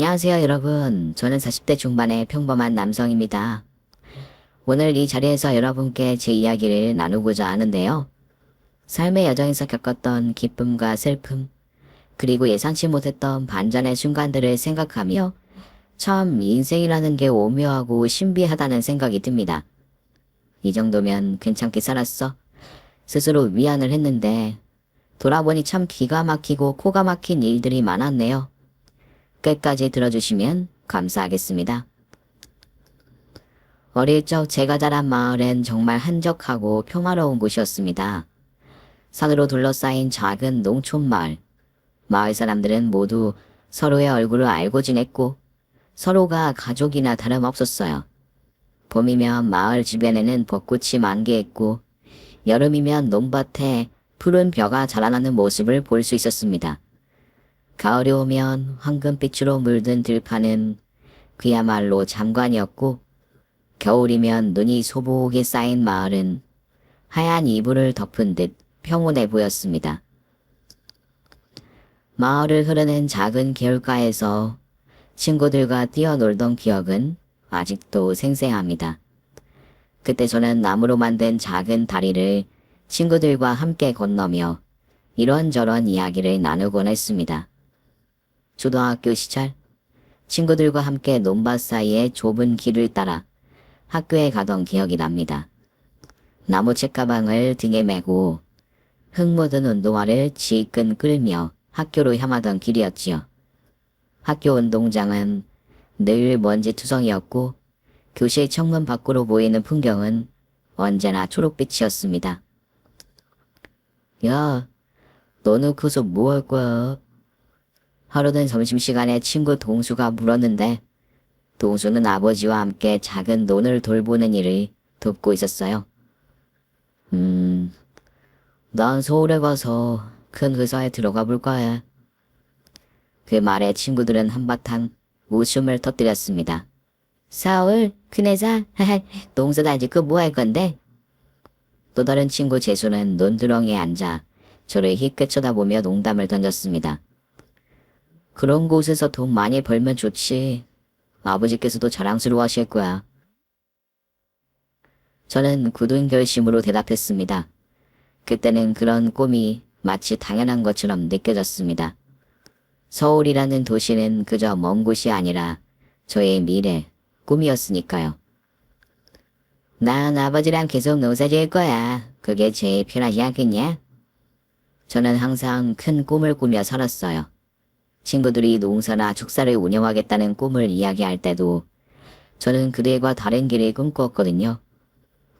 안녕하세요, 여러분. 저는 40대 중반의 평범한 남성입니다. 오늘 이 자리에서 여러분께 제 이야기를 나누고자 하는데요. 삶의 여정에서 겪었던 기쁨과 슬픔, 그리고 예상치 못했던 반전의 순간들을 생각하며 참 인생이라는 게 오묘하고 신비하다는 생각이 듭니다. 이 정도면 괜찮게 살았어. 스스로 위안을 했는데 돌아보니 참 기가 막히고 코가 막힌 일들이 많았네요. 끝까지 들어주시면 감사하겠습니다. 어릴 적 제가 자란 마을엔 정말 한적하고 평화로운 곳이었습니다. 산으로 둘러싸인 작은 농촌 마을. 마을 사람들은 모두 서로의 얼굴을 알고 지냈고 서로가 가족이나 다름없었어요. 봄이면 마을 주변에는 벚꽃이 만개했고 여름이면 논밭에 푸른 벼가 자라나는 모습을 볼 수 있었습니다. 가을이 오면 황금빛으로 물든 들판은 그야말로 장관이었고 겨울이면 눈이 소복하게 쌓인 마을은 하얀 이불을 덮은 듯 평온해 보였습니다. 마을을 흐르는 작은 개울가에서 친구들과 뛰어놀던 기억은 아직도 생생합니다. 그때 저는 나무로 만든 작은 다리를 친구들과 함께 건너며 이런저런 이야기를 나누곤 했습니다. 초등학교 시절 친구들과 함께 논밭 사이의 좁은 길을 따라 학교에 가던 기억이 납니다. 나무 책가방을 등에 메고 흙 묻은 운동화를 지끈 끌며 학교로 향하던 길이었지요. 학교 운동장은 늘 먼지투성이었고 교실 창문 밖으로 보이는 풍경은 언제나 초록빛이었습니다. 야, 너는 커서 뭐 할 거야? 하루는 점심시간에 친구 동수가 물었는데 동수는 아버지와 함께 작은 논을 돌보는 일을 돕고 있었어요. 난 서울에 가서 큰 회사에 들어가 볼까 해. 그 말에 친구들은 한바탕 웃음을 터뜨렸습니다. 서울? 큰 회사? 동수도 아직 그 뭐 할 건데? 또 다른 친구 재수는 논두렁에 앉아 저를 희끗 쳐다보며 농담을 던졌습니다. 그런 곳에서 돈 많이 벌면 좋지. 아버지께서도 자랑스러워하실 거야. 저는 굳은 결심으로 대답했습니다. 그때는 그런 꿈이 마치 당연한 것처럼 느껴졌습니다. 서울이라는 도시는 그저 먼 곳이 아니라 저의 미래, 꿈이었으니까요. 난 아버지랑 계속 농사 지을 거야. 그게 제일 편하지 않겠냐? 저는 항상 큰 꿈을 꾸며 살았어요. 친구들이 농사나 축사를 운영하겠다는 꿈을 이야기할 때도 저는 그들과 다른 길을 꿈꾸었거든요.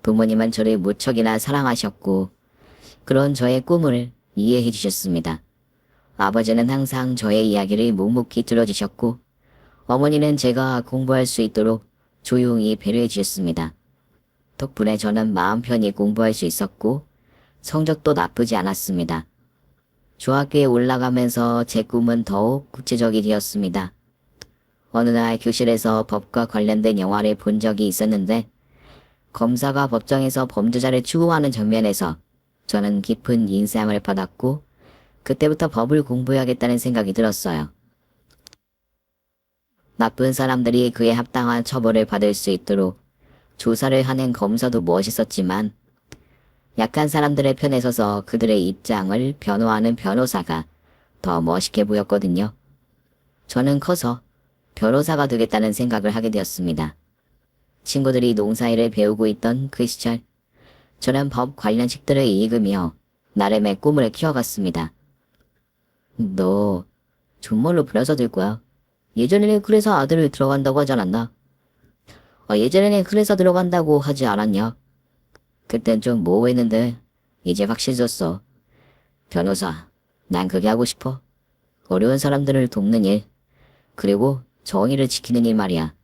부모님은 저를 무척이나 사랑하셨고 그런 저의 꿈을 이해해 주셨습니다. 아버지는 항상 저의 이야기를 묵묵히 들어주셨고 어머니는 제가 공부할 수 있도록 조용히 배려해 주셨습니다. 덕분에 저는 마음 편히 공부할 수 있었고 성적도 나쁘지 않았습니다. 중학교에 올라가면서 제 꿈은 더욱 구체적이 되었습니다. 어느 날 교실에서 법과 관련된 영화를 본 적이 있었는데 검사가 법정에서 범죄자를 추궁하는 장면에서 저는 깊은 인상을 받았고 그때부터 법을 공부해야겠다는 생각이 들었어요. 나쁜 사람들이 그에 합당한 처벌을 받을 수 있도록 조사를 하는 검사도 멋있었지만 약한 사람들의 편에 서서 그들의 입장을 변호하는 변호사가 더 멋있게 보였거든요. 저는 커서 변호사가 되겠다는 생각을 하게 되었습니다. 친구들이 농사일을 배우고 있던 그 시절 저는 법 관련 책들을 읽으며 나름의 꿈을 키워갔습니다. 너 정말로 변호사 될 거야. 예전에는 그래서 아들을 들어간다고 하지 않았나? 예전에는 그래서 들어간다고 하지 않았냐? 그땐 좀 모호했는데 이제 확실해졌어. 변호사, 난 그게 하고 싶어. 어려운 사람들을 돕는 일, 그리고 정의를 지키는 일 말이야.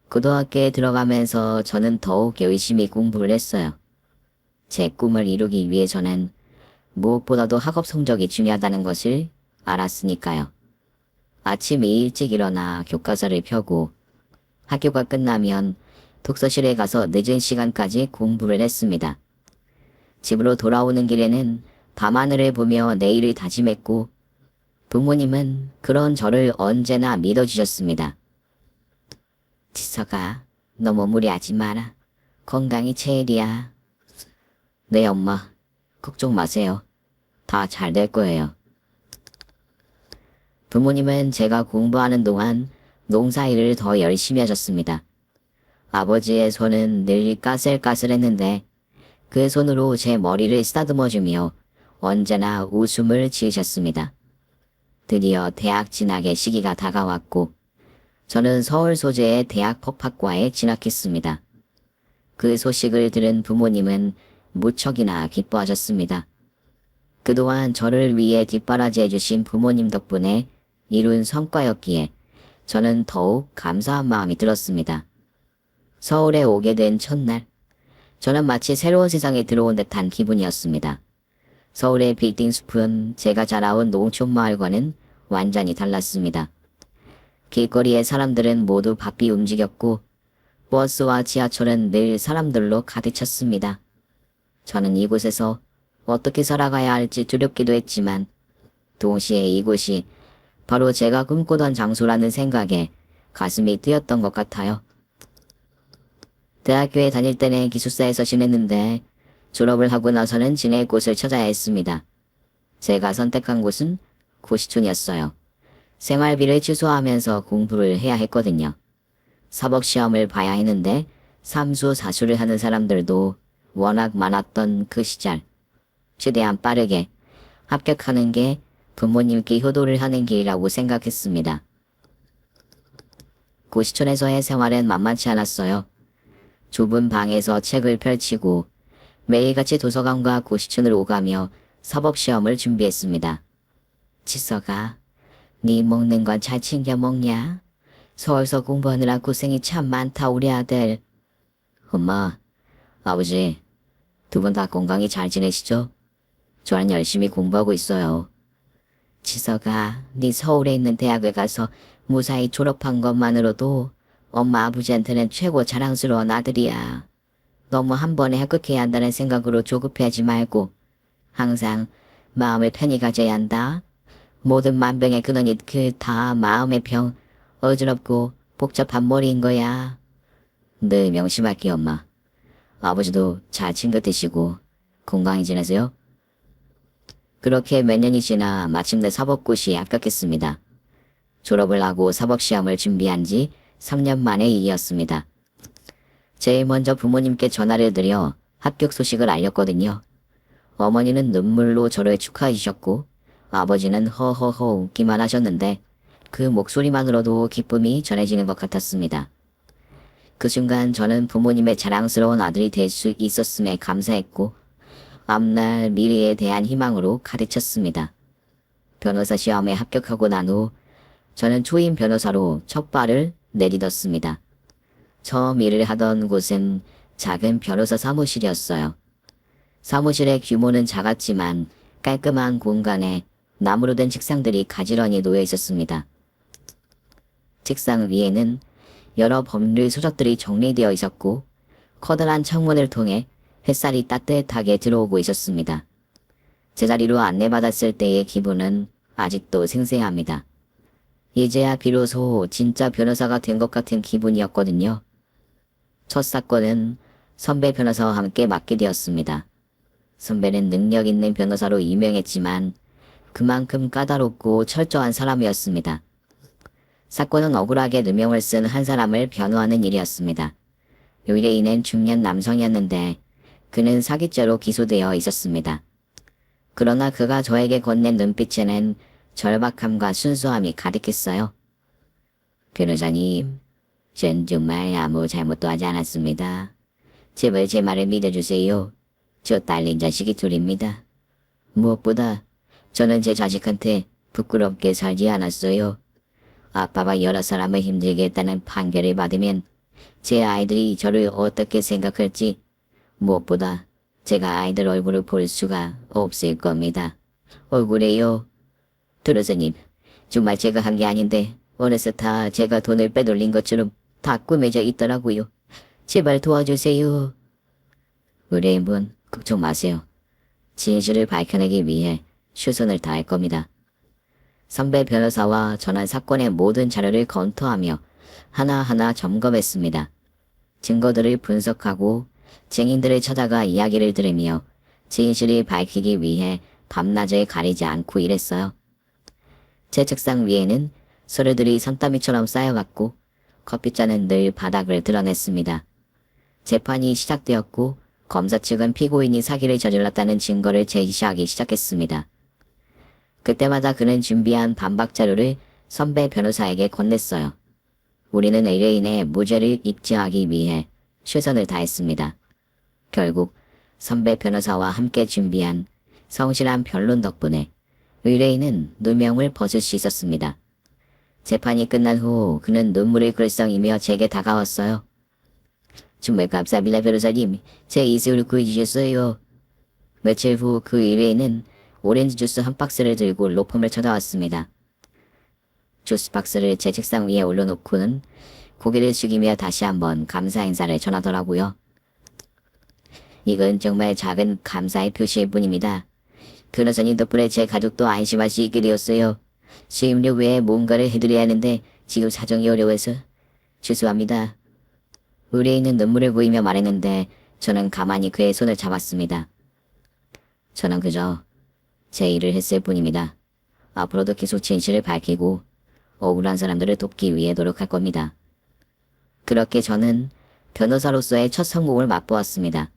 고등학교에 들어가면서 저는 더욱 열심히 공부를 했어요. 제 꿈을 이루기 위해서는 무엇보다도 학업 성적이 중요하다는 것을 알았으니까요. 아침에 일찍 일어나 교과서를 펴고 학교가 끝나면 독서실에 가서 늦은 시간까지 공부를 했습니다. 집으로 돌아오는 길에는 밤하늘을 보며 내일을 다짐했고 부모님은 그런 저를 언제나 믿어주셨습니다. 지서가 너무 무리하지 마라. 건강이 제일이야. 네, 엄마. 걱정 마세요. 다 잘 될 거예요. 부모님은 제가 공부하는 동안 농사일을 더 열심히 하셨습니다. 아버지의 손은 늘 까슬까슬했는데 그 손으로 제 머리를 쓰다듬어주며 언제나 웃음을 지으셨습니다. 드디어 대학 진학의 시기가 다가왔고 저는 서울 소재의 대학 법학과에 진학했습니다. 그 소식을 들은 부모님은 무척이나 기뻐하셨습니다. 그동안 저를 위해 뒷바라지해 주신 부모님 덕분에 이룬 성과였기에 저는 더욱 감사한 마음이 들었습니다. 서울에 오게 된 첫날, 저는 마치 새로운 세상에 들어온 듯한 기분이었습니다. 서울의 빌딩 숲은 제가 자라온 농촌 마을과는 완전히 달랐습니다. 길거리의 사람들은 모두 바삐 움직였고 버스와 지하철은 늘 사람들로 가득 찼습니다. 저는 이곳에서 어떻게 살아가야 할지 두렵기도 했지만 동시에 이곳이 바로 제가 꿈꾸던 장소라는 생각에 가슴이 뛰었던 것 같아요. 대학교에 다닐 때는 기숙사에서 지냈는데 졸업을 하고 나서는 지낼 곳을 찾아야 했습니다. 제가 선택한 곳은 고시촌이었어요. 생활비를 취소하면서 공부를 해야 했거든요. 사법시험을 봐야 했는데 삼수, 사수를 하는 사람들도 워낙 많았던 그 시절. 최대한 빠르게 합격하는 게 부모님께 효도를 하는 길이라고 생각했습니다. 고시촌에서의 생활은 만만치 않았어요. 좁은 방에서 책을 펼치고 매일같이 도서관과 고시촌을 오가며 사법시험을 준비했습니다. 치서가, 네 먹는 건 잘 챙겨 먹냐? 서울서 공부하느라 고생이 참 많다 우리 아들. 엄마, 아버지, 두 분 다 건강히 잘 지내시죠? 저는 열심히 공부하고 있어요. 치서가, 네 서울에 있는 대학을 가서 무사히 졸업한 것만으로도 엄마 아버지한테는 최고 자랑스러운 아들이야. 너무 한 번에 합격해야 한다는 생각으로 조급해하지 말고 항상 마음을 편히 가져야 한다. 모든 만병의 근원이 그 다 마음의 병, 어지럽고 복잡한 머리인 거야. 늘 명심할게 엄마. 아버지도 잘 챙겨 드시고 건강히 지내세요. 그렇게 몇 년이 지나 마침내 사법고시에 합격했습니다. 졸업을 하고 사법시험을 준비한 지 3년 만의 일이었습니다. 제일 먼저 부모님께 전화를 드려 합격 소식을 알렸거든요. 어머니는 눈물로 저를 축하해 주셨고 아버지는 허허허 웃기만 하셨는데 그 목소리만으로도 기쁨이 전해지는 것 같았습니다. 그 순간 저는 부모님의 자랑스러운 아들이 될 수 있었음에 감사했고 앞날 미래에 대한 희망으로 가득 찼습니다. 변호사 시험에 합격하고 난 후 저는 초임 변호사로 첫 발을 내딛었습니다. 처음 일을 하던 곳은 작은 변호사 사무실이었어요. 사무실의 규모는 작았지만 깔끔한 공간에 나무로 된 책상들이 가지런히 놓여 있었습니다. 책상 위에는 여러 법률 서적들이 정리되어 있었고 커다란 창문을 통해 햇살이 따뜻하게 들어오고 있었습니다. 제자리로 안내받았을 때의 기분은 아직도 생생합니다. 이제야 비로소 진짜 변호사가 된 것 같은 기분이었거든요. 첫 사건은 선배 변호사와 함께 맡게 되었습니다. 선배는 능력 있는 변호사로 유명했지만 그만큼 까다롭고 철저한 사람이었습니다. 사건은 억울하게 누명을 쓴 한 사람을 변호하는 일이었습니다. 의뢰인은 중년 남성이었는데 그는 사기죄로 기소되어 있었습니다. 그러나 그가 저에게 건넨 눈빛에는 절박함과 순수함이 가득했어요. 변호사님, 전 정말 아무 잘못도 하지 않았습니다. 제발 제 말을 믿어주세요. 저 딸린 자식이 둘입니다. 무엇보다 저는 제 자식한테 부끄럽게 살지 않았어요. 아빠가 여러 사람을 힘들게 했다는 판결을 받으면 제 아이들이 저를 어떻게 생각할지 무엇보다 제가 아이들 얼굴을 볼 수가 없을 겁니다. 억울해요. 변호사님, 정말 제가 한 게 아닌데 어느새 다 제가 돈을 빼돌린 것처럼 다 꾸며져 있더라고요. 제발 도와주세요. 의뢰인분, 걱정 마세요. 진실을 밝혀내기 위해 최선을 다할 겁니다. 선배 변호사와 저는 사건의 모든 자료를 검토하며 하나하나 점검했습니다. 증거들을 분석하고 증인들을 찾아가 이야기를 들으며 진실을 밝히기 위해 밤낮을 가리지 않고 일했어요. 제 책상 위에는 서류들이 산더미처럼 쌓여갔고 커피잔은 늘 바닥을 드러냈습니다. 재판이 시작되었고 검사 측은 피고인이 사기를 저질렀다는 증거를 제시하기 시작했습니다. 그때마다 그는 준비한 반박 자료를 선배 변호사에게 건넸어요. 우리는 의뢰인의 무죄를 입증하기 위해 최선을 다했습니다. 결국 선배 변호사와 함께 준비한 성실한 변론 덕분에 의뢰인은 누명을 벗을 수 있었습니다. 재판이 끝난 후 그는 눈물을 글썽이며 제게 다가왔어요. 정말 감사합니다 변호사님. 제 이세를 구해주셨어요. 며칠 후 그 의뢰인은 오렌지 주스 한 박스를 들고 로펌을 찾아왔습니다. 주스 박스를 제 책상 위에 올려놓고는 고개를 숙이며 다시 한번 감사 인사를 전하더라고요. 이건 정말 작은 감사의 표시일 뿐입니다. 변호사님 덕분에 제 가족도 안심할 수 있게 되었어요. 수임료 외에 뭔가를 해드려야 하는데 지금 사정이 어려워서 죄송합니다. 의뢰인은 눈물을 보이며 말했는데 저는 가만히 그의 손을 잡았습니다. 저는 그저 제 일을 했을 뿐입니다. 앞으로도 계속 진실을 밝히고 억울한 사람들을 돕기 위해 노력할 겁니다. 그렇게 저는 변호사로서의 첫 성공을 맛보았습니다.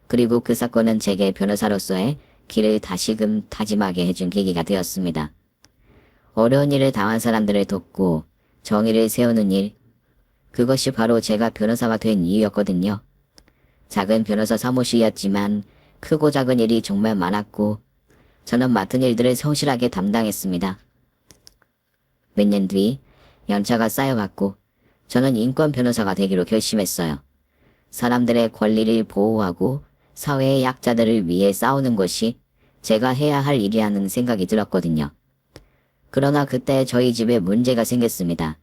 그리고 그 사건은 제게 변호사로서의 길을 다시금 다짐하게 해준 계기가 되었습니다. 어려운 일을 당한 사람들을 돕고 정의를 세우는 일, 그것이 바로 제가 변호사가 된 이유였거든요. 작은 변호사 사무실이었지만 크고 작은 일이 정말 많았고 저는 맡은 일들을 성실하게 담당했습니다. 몇 년 뒤 연차가 쌓여갔고 저는 인권 변호사가 되기로 결심했어요. 사람들의 권리를 보호하고 사회의 약자들을 위해 싸우는 것이 제가 해야 할 일이라는 생각이 들었거든요. 그러나 그때 저희 집에 문제가 생겼습니다.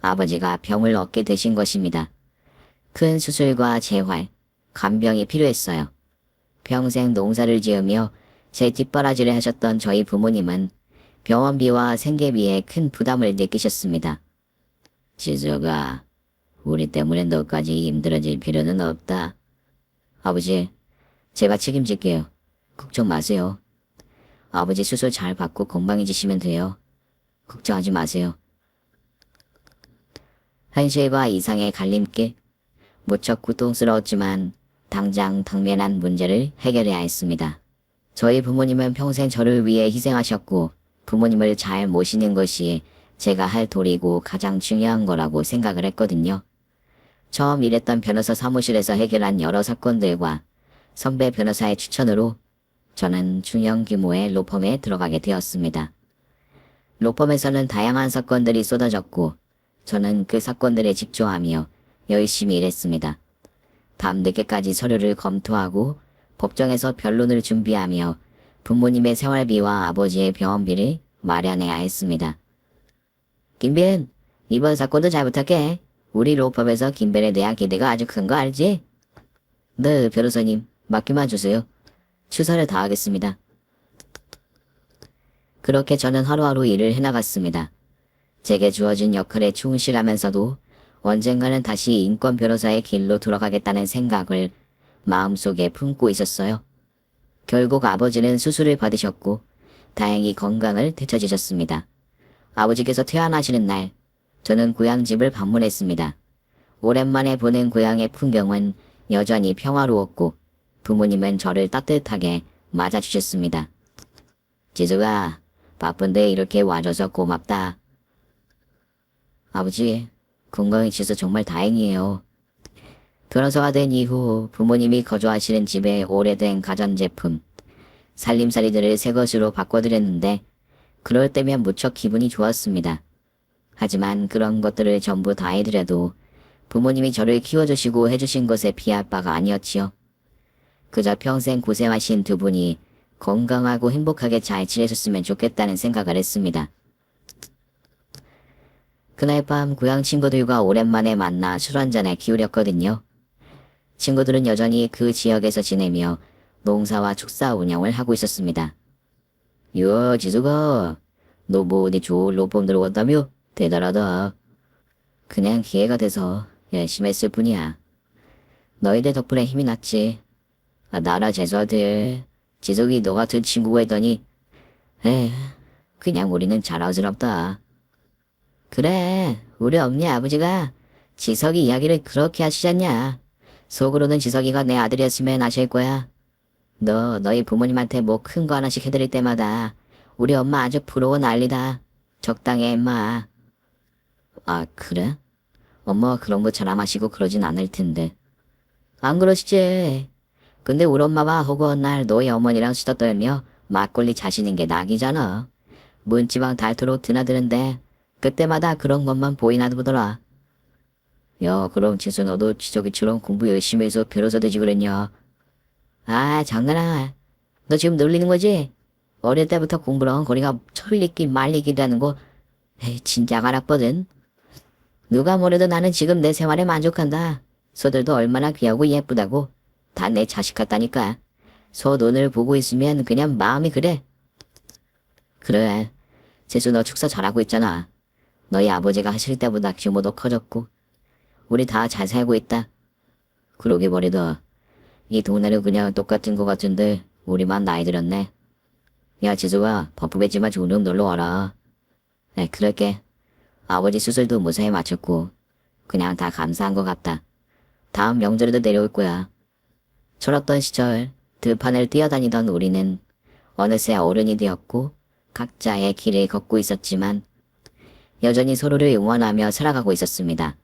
아버지가 병을 얻게 되신 것입니다. 큰 수술과 재활, 간병이 필요했어요. 평생 농사를 지으며 제 뒷바라지를 하셨던 저희 부모님은 병원비와 생계비에 큰 부담을 느끼셨습니다. 지수가, 우리 때문에 너까지 힘들어질 필요는 없다. 아버지, 제가 책임질게요. 걱정 마세요. 아버지 수술 잘 받고 건강해지시면 돼요. 걱정하지 마세요. 현실과 이상의 갈림길, 무척 고통스러웠지만 당장 당면한 문제를 해결해야 했습니다. 저희 부모님은 평생 저를 위해 희생하셨고 부모님을 잘 모시는 것이 제가 할 도리고 가장 중요한 거라고 생각을 했거든요. 처음 일했던 변호사 사무실에서 해결한 여러 사건들과 선배 변호사의 추천으로 저는 중형 규모의 로펌에 들어가게 되었습니다. 로펌에서는 다양한 사건들이 쏟아졌고 저는 그 사건들에 집중하며 열심히 일했습니다. 밤늦게까지 서류를 검토하고 법정에서 변론을 준비하며 부모님의 생활비와 아버지의 병원비를 마련해야 했습니다. 김벤, 이번 사건도 잘 부탁해. 우리 로펌에서 김벤에 대한 기대가 아주 큰 거 알지? 네, 변호사님. 맡기만 주세요. 최선을 다하겠습니다. 그렇게 저는 하루하루 일을 해나갔습니다. 제게 주어진 역할에 충실하면서도 언젠가는 다시 인권 변호사의 길로 돌아가겠다는 생각을 마음속에 품고 있었어요. 결국 아버지는 수술을 받으셨고 다행히 건강을 되찾으셨습니다. 아버지께서 퇴원하시는 날 저는 고향집을 방문했습니다. 오랜만에 보는 고향의 풍경은 여전히 평화로웠고 부모님은 저를 따뜻하게 맞아주셨습니다. 지수가, 바쁜데 이렇게 와줘서 고맙다. 아버지, 건강해지셔서 정말 다행이에요. 변호사가 된 이후 부모님이 거주하시는 집에 오래된 가전제품, 살림살이들을 새 것으로 바꿔드렸는데 그럴 때면 무척 기분이 좋았습니다. 하지만 그런 것들을 전부 다 해드려도 부모님이 저를 키워주시고 해주신 것에 비할 바가 아니었지요. 그저 평생 고생하신 두 분이 건강하고 행복하게 잘 지내셨으면 좋겠다는 생각을 했습니다. 그날 밤 고향 친구들과 오랜만에 만나 술 한잔에 기울였거든요. 친구들은 여전히 그 지역에서 지내며 농사와 축사 운영을 하고 있었습니다. 야, 지수가, 너 뭐 어디 좋은 로펌 들어왔다며? 대단하다. 그냥 기회가 돼서 열심히 했을 뿐이야. 너희들 덕분에 힘이 났지. 아, 나라 재수아들, 지석이 너 같은 친구가 있더니, 에휴, 그냥 우리는 자랑스럽다. 그래, 우리 엄니 아버지가 지석이 이야기를 그렇게 하시잖냐. 속으로는 지석이가 내 아들이었으면 하실 거야. 너희 부모님한테 뭐 큰 거 하나씩 해드릴 때마다 우리 엄마 아주 부러워 난리다. 적당히 해, 임마. 아, 그래? 엄마가 그런 거 잘 안 하시고 그러진 않을 텐데. 안 그러시지? 근데 우리 엄마가 허구한 날 너희 어머니랑 수다 떨며 막걸리 자시는 게 낙이잖아. 문지방 닳도록 드나드는데 그때마다 그런 것만 보이나 보더라. 야, 그럼 지수 너도 지석이처럼 공부 열심히 해서 변호사 되지 그랬냐? 아, 장난아. 너 지금 놀리는 거지? 어릴 때부터 공부랑 거리가 철리기 말리기라는 거 에이, 진짜 알았거든. 누가 뭐래도 나는 지금 내 생활에 만족한다. 소들도 얼마나 귀하고 예쁘다고. 다 내 자식 같다니까. 소 눈을 보고 있으면 그냥 마음이 그래. 그래. 재수 너 축사 잘하고 있잖아. 너희 아버지가 하실 때보다 규모도 커졌고. 우리 다 잘 살고 있다. 그러게 버리도 이 동네는 그냥 똑같은 것 같은데 우리만 나이 들었네. 야, 지수가 버프배지만 좋은 놀러 와라. 네, 그럴게. 아버지 수술도 무사히 마쳤고 그냥 다 감사한 것 같다. 다음 명절에도 내려올 거야. 졸업던 시절 들판을 뛰어다니던 우리는 어느새 어른이 되었고 각자의 길을 걷고 있었지만 여전히 서로를 응원하며 살아가고 있었습니다.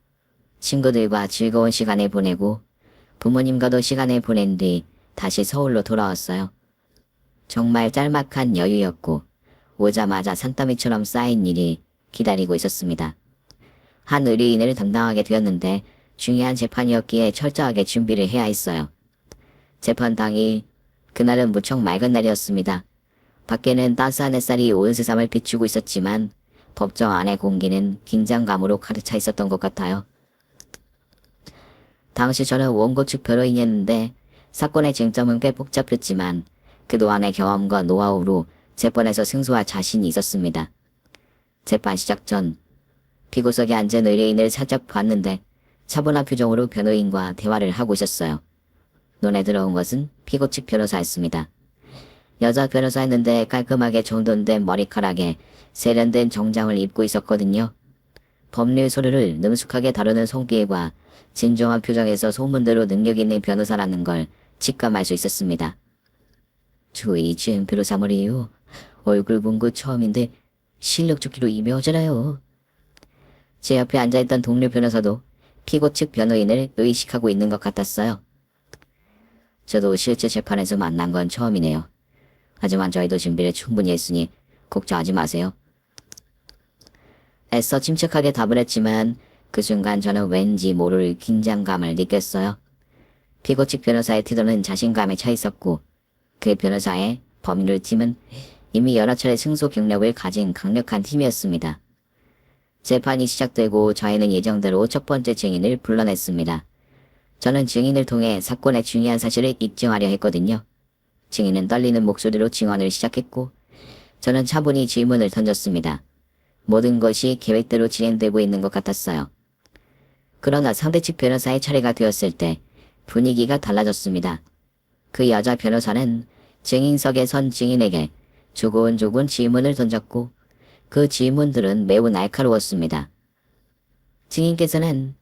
친구들과 즐거운 시간을 보내고 부모님과도 시간을 보낸 뒤 다시 서울로 돌아왔어요. 정말 짤막한 여유였고 오자마자 산더미처럼 쌓인 일이 기다리고 있었습니다. 한 의뢰인을 담당하게 되었는데 중요한 재판이었기에 철저하게 준비를 해야 했어요. 재판 당일, 그날은 무척 맑은 날이었습니다. 밖에는 따스한 햇살이 온 세상을 비추고 있었지만 법정 안의 공기는 긴장감으로 가득 차 있었던 것 같아요. 당시 저는 원고 측 변호인이었는데 사건의 쟁점은 꽤 복잡했지만 그동안의 경험과 노하우로 재판에서 승소할 자신이 있었습니다. 재판 시작 전 피고석에 앉은 의뢰인을 살짝 봤는데 차분한 표정으로 변호인과 대화를 하고 있었어요. 눈에 들어온 것은 피고 측 변호사였습니다. 여자 변호사였는데 깔끔하게 정돈된 머리카락에 세련된 정장을 입고 있었거든요. 법률 서류를 능숙하게 다루는 손길과 진정한 표정에서 소문대로 능력 있는 변호사라는 걸 직감할 수 있었습니다. 저 이지은 변호사 말이에요. 얼굴 본 거 처음인데 실력 좋기로 유명하잖아요. 제 옆에 앉아있던 동료 변호사도 피고 측 변호인을 의식하고 있는 것 같았어요. 저도 실제 재판에서 만난 건 처음이네요. 하지만 저희도 준비를 충분히 했으니 걱정하지 마세요. 애써 침착하게 답을 했지만 그 순간 저는 왠지 모를 긴장감을 느꼈어요. 피고 측 변호사의 태도는 자신감에 차 있었고 그 변호사의 법률 팀은 이미 여러 차례 승소 경력을 가진 강력한 팀이었습니다. 재판이 시작되고 저희는 예정대로 첫 번째 증인을 불러냈습니다. 저는 증인을 통해 사건의 중요한 사실을 입증하려 했거든요. 증인은 떨리는 목소리로 증언을 시작했고 저는 차분히 질문을 던졌습니다. 모든 것이 계획대로 진행되고 있는 것 같았어요. 그러나 상대 측 변호사의 차례가 되었을 때 분위기가 달라졌습니다. 그 여자 변호사는 증인석에 선 증인에게 조곤조곤 질문을 던졌고 그 질문들은 매우 날카로웠습니다. 증인께서는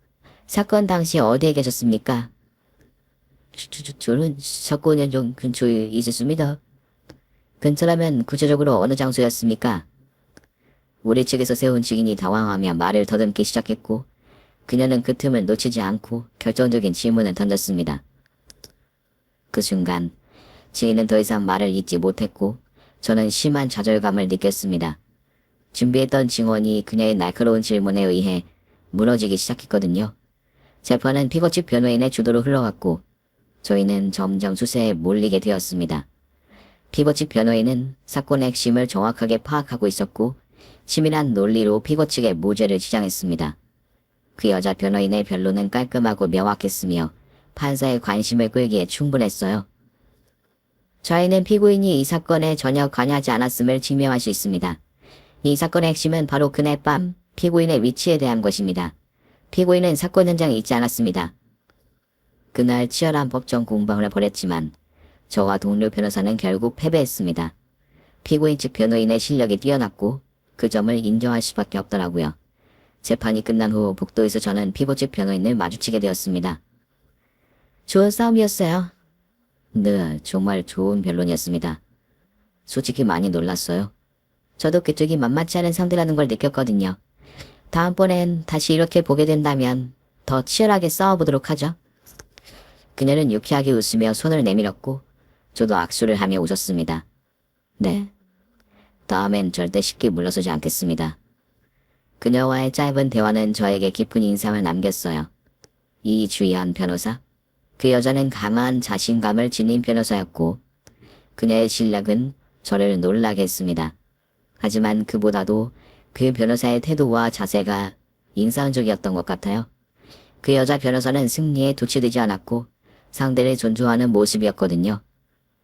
사건 당시 어디에 계셨습니까? 저는 사건 현장 근처에 있었습니다. 근처라면 구체적으로 어느 장소였습니까? 우리 측에서 세운 증인이 당황하며 말을 더듬기 시작했고 그녀는 그 틈을 놓치지 않고 결정적인 질문을 던졌습니다. 그 순간 증인은 더 이상 말을 잇지 못했고 저는 심한 좌절감을 느꼈습니다. 준비했던 증언이 그녀의 날카로운 질문에 의해 무너지기 시작했거든요. 재판은 피고 측 변호인의 주도로 흘러갔고 저희는 점점 수세에 몰리게 되었습니다. 피고 측 변호인은 사건의 핵심을 정확하게 파악하고 있었고 치밀한 논리로 피고 측의 무죄를 주장했습니다. 그 여자 변호인의 변론은 깔끔하고 명확했으며 판사의 관심을 끌기에 충분했어요. 저희는 피고인이 이 사건에 전혀 관여하지 않았음을 증명할 수 있습니다. 이 사건의 핵심은 바로 그날 밤 피고인의 위치에 대한 것입니다. 피고인은 사건 현장에 있지 않았습니다. 그날 치열한 법정 공방을 벌였지만 저와 동료 변호사는 결국 패배했습니다. 피고인 측 변호인의 실력이 뛰어났고 그 점을 인정할 수밖에 없더라고요. 재판이 끝난 후 복도에서 저는 피고 측 변호인을 마주치게 되었습니다. 좋은 싸움이었어요. 네, 정말 좋은 변론이었습니다. 솔직히 많이 놀랐어요. 저도 그쪽이 만만치 않은 상대라는 걸 느꼈거든요. 다음번엔 다시 이렇게 보게 된다면 더 치열하게 싸워보도록 하죠. 그녀는 유쾌하게 웃으며 손을 내밀었고 저도 악수를 하며 웃었습니다. 네. 다음엔 절대 쉽게 물러서지 않겠습니다. 그녀와의 짧은 대화는 저에게 깊은 인상을 남겼어요. 이주연 변호사. 그 여자는 강한 자신감을 지닌 변호사였고 그녀의 실력은 저를 놀라게 했습니다. 하지만 그보다도 그 변호사의 태도와 자세가 인상적이었던 것 같아요. 그 여자 변호사는 승리에 도취되지 않았고 상대를 존중하는 모습이었거든요.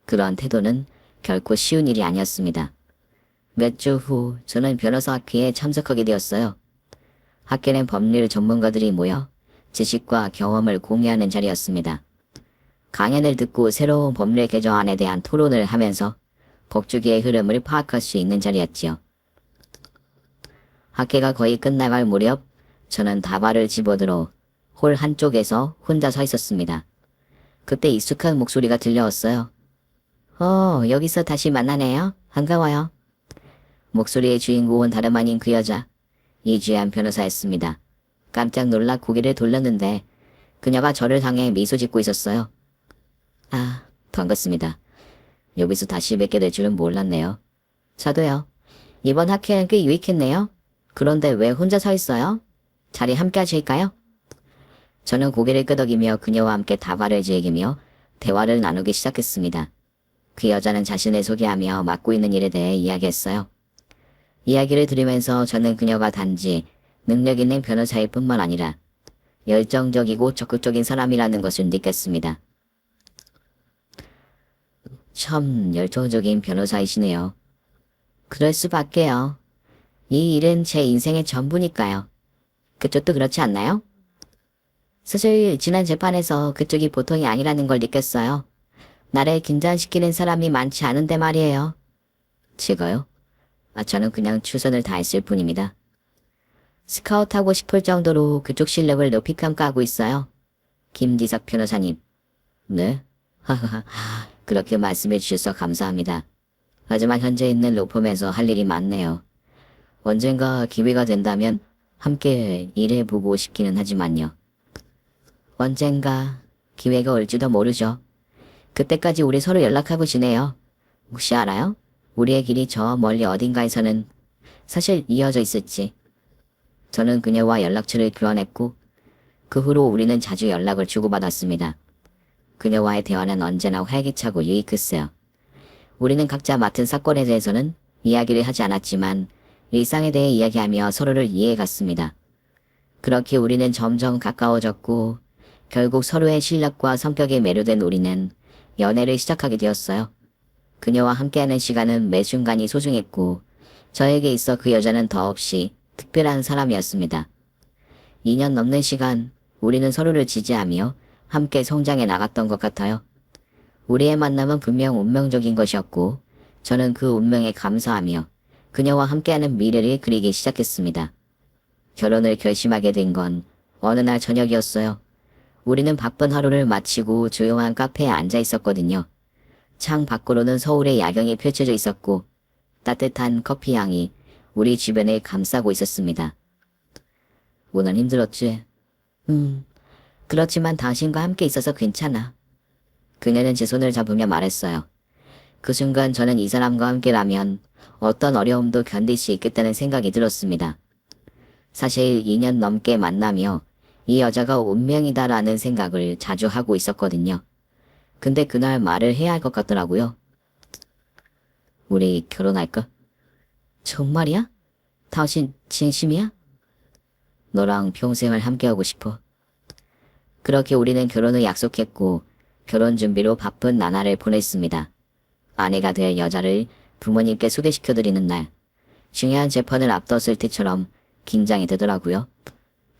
그런 태도는 결코 쉬운 일이 아니었습니다. 몇 주 후 저는 변호사 학회에 참석하게 되었어요. 학회는 법률 전문가들이 모여 지식과 경험을 공유하는 자리였습니다. 강연을 듣고 새로운 법률 개정안에 대한 토론을 하면서 법조계의 흐름을 파악할 수 있는 자리였지요. 학회가 거의 끝나갈 무렵 저는 다발을 집어들어 홀 한쪽에서 혼자 서 있었습니다. 그때 익숙한 목소리가 들려왔어요. 여기서 다시 만나네요. 반가워요. 목소리의 주인공은 다름 아닌 그 여자, 이주연 변호사였습니다. 깜짝 놀라 고개를 돌렸는데 그녀가 저를 향해 미소 짓고 있었어요. 아, 반갑습니다. 여기서 다시 뵙게 될 줄은 몰랐네요. 저도요. 이번 학회는 꽤 유익했네요. 그런데 왜 혼자 서 있어요? 자리 함께 하실까요? 저는 고개를 끄덕이며 그녀와 함께 다발을 즐기며 대화를 나누기 시작했습니다. 그 여자는 자신을 소개하며 맡고 있는 일에 대해 이야기했어요. 이야기를 들으면서 저는 그녀가 단지 능력 있는 변호사일 뿐만 아니라 열정적이고 적극적인 사람이라는 것을 느꼈습니다. 참 열정적인 변호사이시네요. 그럴 수밖에요. 이 일은 제 인생의 전부니까요. 그쪽도 그렇지 않나요? 사실 지난 재판에서 그쪽이 보통이 아니라는 걸 느꼈어요. 나를 긴장시키는 사람이 많지 않은데 말이에요. 제가요? 저는 그냥 최선을 다했을 뿐입니다. 스카웃하고 싶을 정도로 그쪽 실력을 높이 평가하고 있어요. 김지석 변호사님. 네? 하하하. 그렇게 말씀해 주셔서 감사합니다. 하지만 현재 있는 로펌에서 할 일이 많네요. 언젠가 기회가 된다면 함께 일해보고 싶기는 하지만요. 언젠가 기회가 올지도 모르죠. 그때까지 우리 서로 연락하고 지내요. 혹시 알아요? 우리의 길이 저 멀리 어딘가에서는 사실 이어져 있을지. 저는 그녀와 연락처를 교환했고 그 후로 우리는 자주 연락을 주고받았습니다. 그녀와의 대화는 언제나 활기차고 유익했어요. 우리는 각자 맡은 사건에 대해서는 이야기를 하지 않았지만 일상에 대해 이야기하며 서로를 이해해갔습니다. 그렇게 우리는 점점 가까워졌고 결국 서로의 실력과 성격에 매료된 우리는 연애를 시작하게 되었어요. 그녀와 함께하는 시간은 매 순간이 소중했고 저에게 있어 그 여자는 더없이 특별한 사람이었습니다. 2년 넘는 시간 우리는 서로를 지지하며 함께 성장해 나갔던 것 같아요. 우리의 만남은 분명 운명적인 것이었고 저는 그 운명에 감사하며 그녀와 함께하는 미래를 그리기 시작했습니다. 결혼을 결심하게 된 건 어느 날 저녁이었어요. 우리는 바쁜 하루를 마치고 조용한 카페에 앉아 있었거든요. 창 밖으로는 서울의 야경이 펼쳐져 있었고 따뜻한 커피 향이 우리 주변을 감싸고 있었습니다. 오늘 힘들었지? 그렇지만 당신과 함께 있어서 괜찮아. 그녀는 제 손을 잡으며 말했어요. 그 순간 저는 이 사람과 함께라면 어떤 어려움도 견딜 수 있겠다는 생각이 들었습니다. 사실 2년 넘게 만나며 이 여자가 운명이다라는 생각을 자주 하고 있었거든요. 근데 그날 말을 해야 할 것 같더라고요. 우리 결혼할까? 정말이야? 당신 진심이야? 너랑 평생을 함께하고 싶어. 그렇게 우리는 결혼을 약속했고 결혼 준비로 바쁜 나날을 보냈습니다. 아내가 될 여자를 부모님께 소개시켜드리는 날, 중요한 재판을 앞뒀을 때처럼 긴장이 되더라고요.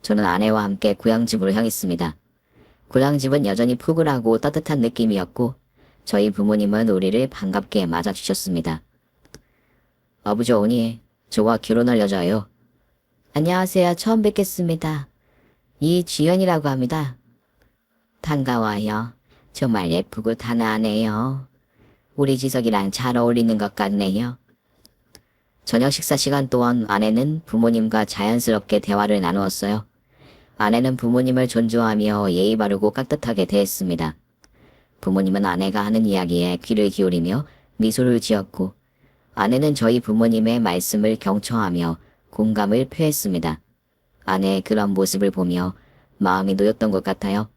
저는 아내와 함께 고향집으로 향했습니다. 고향집은 여전히 푸근하고 따뜻한 느낌이었고 저희 부모님은 우리를 반갑게 맞아주셨습니다. 아버지 어머니, 저와 결혼할 여자예요. 안녕하세요. 처음 뵙겠습니다. 이주연이라고 합니다. 반가워요. 정말 예쁘고 단아하네요. 우리 지석이랑 잘 어울리는 것 같네요. 저녁 식사 시간 동안 아내는 부모님과 자연스럽게 대화를 나누었어요. 아내는 부모님을 존중하며 예의 바르고 깍듯하게 대했습니다. 부모님은 아내가 하는 이야기에 귀를 기울이며 미소를 지었고 아내는 저희 부모님의 말씀을 경청하며 공감을 표했습니다. 아내의 그런 모습을 보며 마음이 놓였던 것 같아요.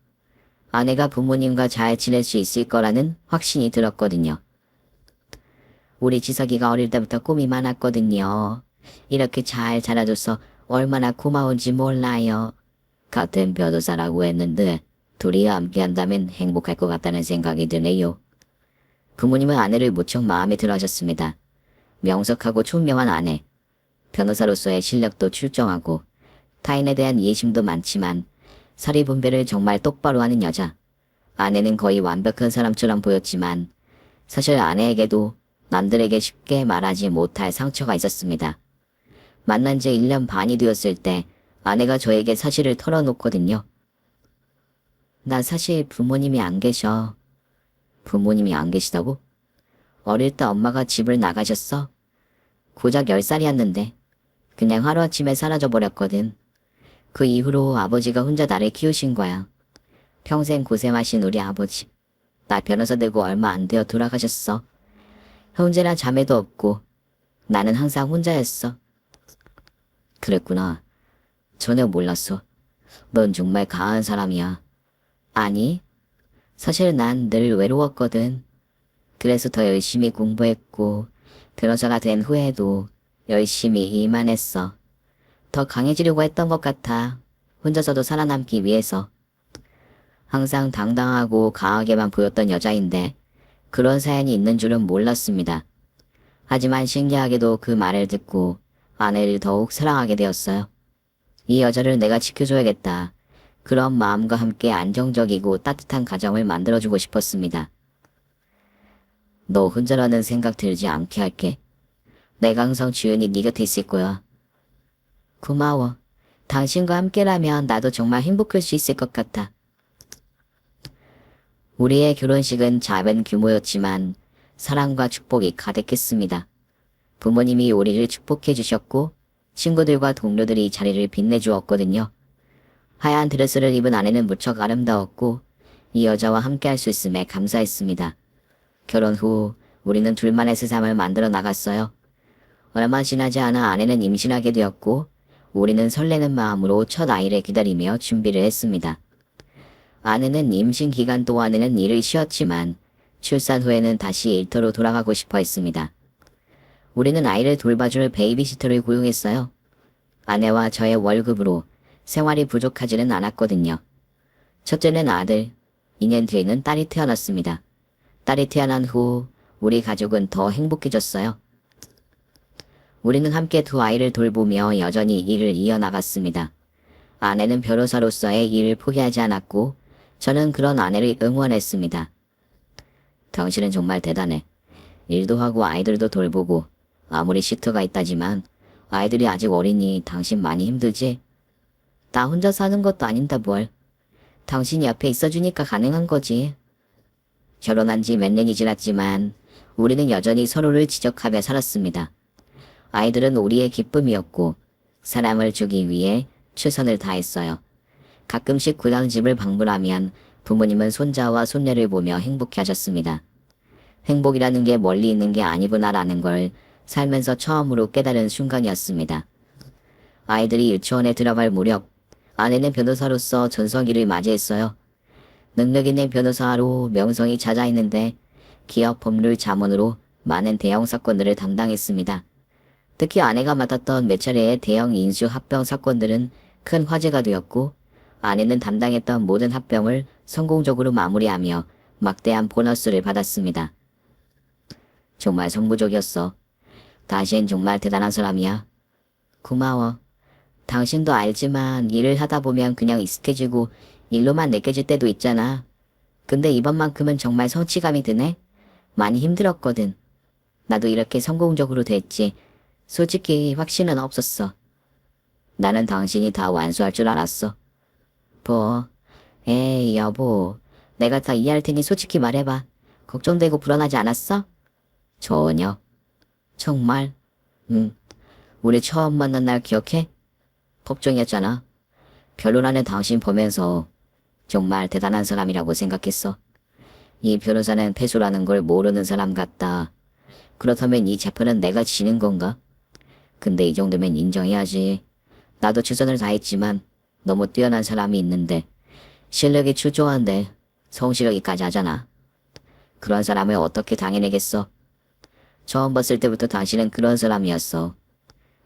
아내가 부모님과 잘 지낼 수 있을 거라는 확신이 들었거든요. 우리 지석이가 어릴 때부터 꿈이 많았거든요. 이렇게 잘 자라줘서 얼마나 고마운지 몰라요. 같은 변호사라고 했는데 둘이 함께 한다면 행복할 것 같다는 생각이 드네요. 부모님은 아내를 무척 마음에 들어 하셨습니다. 명석하고 총명한 아내, 변호사로서의 실력도 출중하고 타인에 대한 이해심도 많지만 사리 분별을 정말 똑바로 하는 여자. 아내는 거의 완벽한 사람처럼 보였지만 사실 아내에게도 남들에게 쉽게 말하지 못할 상처가 있었습니다. 만난 지 1년 반이 되었을 때 아내가 저에게 사실을 털어놓거든요. 나 사실 부모님이 안 계셔. 부모님이 안 계시다고? 어릴 때 엄마가 집을 나가셨어. 고작 10살이었는데 그냥 하루아침에 사라져버렸거든. 그 이후로 아버지가 혼자 나를 키우신 거야. 평생 고생하신 우리 아버지. 나 변호사 되고 얼마 안 되어 돌아가셨어. 형제나 자매도 없고 나는 항상 혼자였어. 그랬구나. 전혀 몰랐어. 넌 정말 강한 사람이야. 아니, 사실 난 늘 외로웠거든. 그래서 더 열심히 공부했고 변호사가 된 후에도 열심히 일만 했어. 더 강해지려고 했던 것 같아. 혼자서도 살아남기 위해서. 항상 당당하고 강하게만 보였던 여자인데 그런 사연이 있는 줄은 몰랐습니다. 하지만 신기하게도 그 말을 듣고 아내를 더욱 사랑하게 되었어요. 이 여자를 내가 지켜줘야겠다. 그런 마음과 함께 안정적이고 따뜻한 가정을 만들어주고 싶었습니다. 너 혼자라는 생각 들지 않게 할게. 내가 항상 주연이 네 곁에 있을 거야. 고마워. 당신과 함께라면 나도 정말 행복할 수 있을 것 같아. 우리의 결혼식은 작은 규모였지만 사랑과 축복이 가득했습니다. 부모님이 우리를 축복해 주셨고 친구들과 동료들이 자리를 빛내주었거든요. 하얀 드레스를 입은 아내는 무척 아름다웠고 이 여자와 함께할 수 있음에 감사했습니다. 결혼 후 우리는 둘만의 세상을 만들어 나갔어요. 얼마 지나지 않아 아내는 임신하게 되었고 우리는 설레는 마음으로 첫 아이를 기다리며 준비를 했습니다. 아내는 임신 기간 동안에는 일을 쉬었지만 출산 후에는 다시 일터로 돌아가고 싶어 했습니다. 우리는 아이를 돌봐줄 베이비시터를 고용했어요. 아내와 저의 월급으로 생활이 부족하지는 않았거든요. 첫째는 아들, 2년 뒤에는 딸이 태어났습니다. 딸이 태어난 후 우리 가족은 더 행복해졌어요. 우리는 함께 두 아이를 돌보며 여전히 일을 이어나갔습니다. 아내는 변호사로서의 일을 포기하지 않았고 저는 그런 아내를 응원했습니다. 당신은 정말 대단해. 일도 하고 아이들도 돌보고 아무리 시터가 있다지만 아이들이 아직 어리니 당신 많이 힘들지? 나 혼자 사는 것도 아닌데 뭘. 당신이 옆에 있어주니까 가능한 거지. 결혼한 지 몇 년이 지났지만 우리는 여전히 서로를 지적하며 살았습니다. 아이들은 우리의 기쁨이었고 사랑을 주기 위해 최선을 다했어요. 가끔씩 고향집을 방문하면 부모님은 손자와 손녀를 보며 행복해하셨습니다. 행복이라는 게 멀리 있는 게 아니구나라는 걸 살면서 처음으로 깨달은 순간이었습니다. 아이들이 유치원에 들어갈 무렵 아내는 변호사로서 전성기를 맞이했어요. 능력 있는 변호사로 명성이 자자했는데 기업 법률 자문으로 많은 대형 사건들을 담당했습니다. 특히 아내가 맡았던 몇 차례의 대형 인수 합병 사건들은 큰 화제가 되었고 아내는 담당했던 모든 합병을 성공적으로 마무리하며 막대한 보너스를 받았습니다. 정말 선무적이었어. 당신 정말 대단한 사람이야. 고마워. 당신도 알지만 일을 하다 보면 그냥 익숙해지고 일로만 느껴질 때도 있잖아. 근데 이번만큼은 정말 성취감이 드네. 많이 힘들었거든. 나도 이렇게 성공적으로 됐지. 솔직히 확신은 없었어. 나는 당신이 다 완수할 줄 알았어. 뭐, 에이 여보. 내가 다 이해할 테니 솔직히 말해봐. 걱정되고 불안하지 않았어? 전혀. 정말? 응. 우리 처음 만난 날 기억해? 법정이었잖아. 변호사는 당신 보면서 정말 대단한 사람이라고 생각했어. 이 변호사는 패소라는 걸 모르는 사람 같다. 그렇다면 이 재판은 내가 지는 건가? 근데 이 정도면 인정해야지. 나도 최선을 다했지만 너무 뛰어난 사람이 있는데 실력이 출중한데 성실하기까지 하잖아. 그런 사람을 어떻게 당해내겠어? 처음 봤을 때부터 당신은 그런 사람이었어.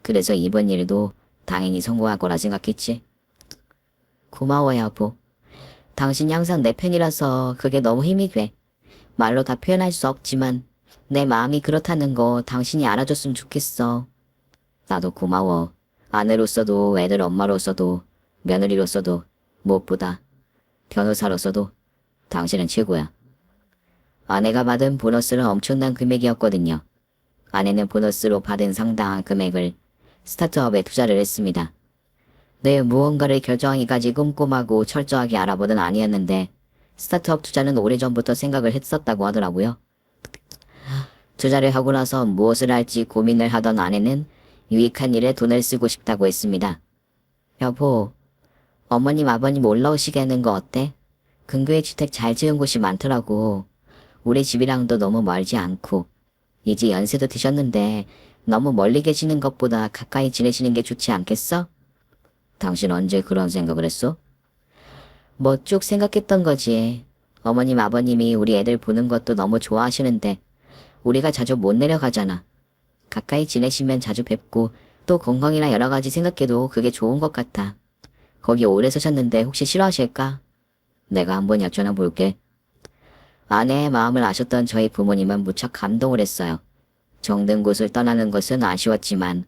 그래서 이번 일도 당연히 성공할 거라 생각했지. 고마워 여보. 당신이 항상 내 편이라서 그게 너무 힘이 돼. 말로 다 표현할 수 없지만 내 마음이 그렇다는 거 당신이 알아줬으면 좋겠어. 나도 고마워. 아내로서도 애들 엄마로서도 며느리로서도 무엇보다 변호사로서도 당신은 최고야. 아내가 받은 보너스는 엄청난 금액이었거든요. 아내는 보너스로 받은 상당한 금액을 스타트업에 투자를 했습니다. 내 무언가를 결정하기까지 꼼꼼하고 철저하게 알아보던 아니었는데 스타트업 투자는 오래전부터 생각을 했었다고 하더라고요. 투자를 하고 나서 무엇을 할지 고민을 하던 아내는 유익한 일에 돈을 쓰고 싶다고 했습니다. 여보, 어머님 아버님 올라오시게 하는 거 어때? 근교에 주택 잘 지은 곳이 많더라고. 우리 집이랑도 너무 멀지 않고 이제 연세도 드셨는데 너무 멀리 계시는 것보다 가까이 지내시는 게 좋지 않겠어? 당신 언제 그런 생각을 했어? 뭐 쭉 생각했던 거지. 어머님 아버님이 우리 애들 보는 것도 너무 좋아하시는데 우리가 자주 못 내려가잖아. 가까이 지내시면 자주 뵙고 또 건강이나 여러 가지 생각해도 그게 좋은 것 같아. 거기 오래 사셨는데 혹시 싫어하실까? 내가 한번 여쭤나 볼게. 아내의 마음을 아셨던 저희 부모님은 무척 감동을 했어요. 정든 곳을 떠나는 것은 아쉬웠지만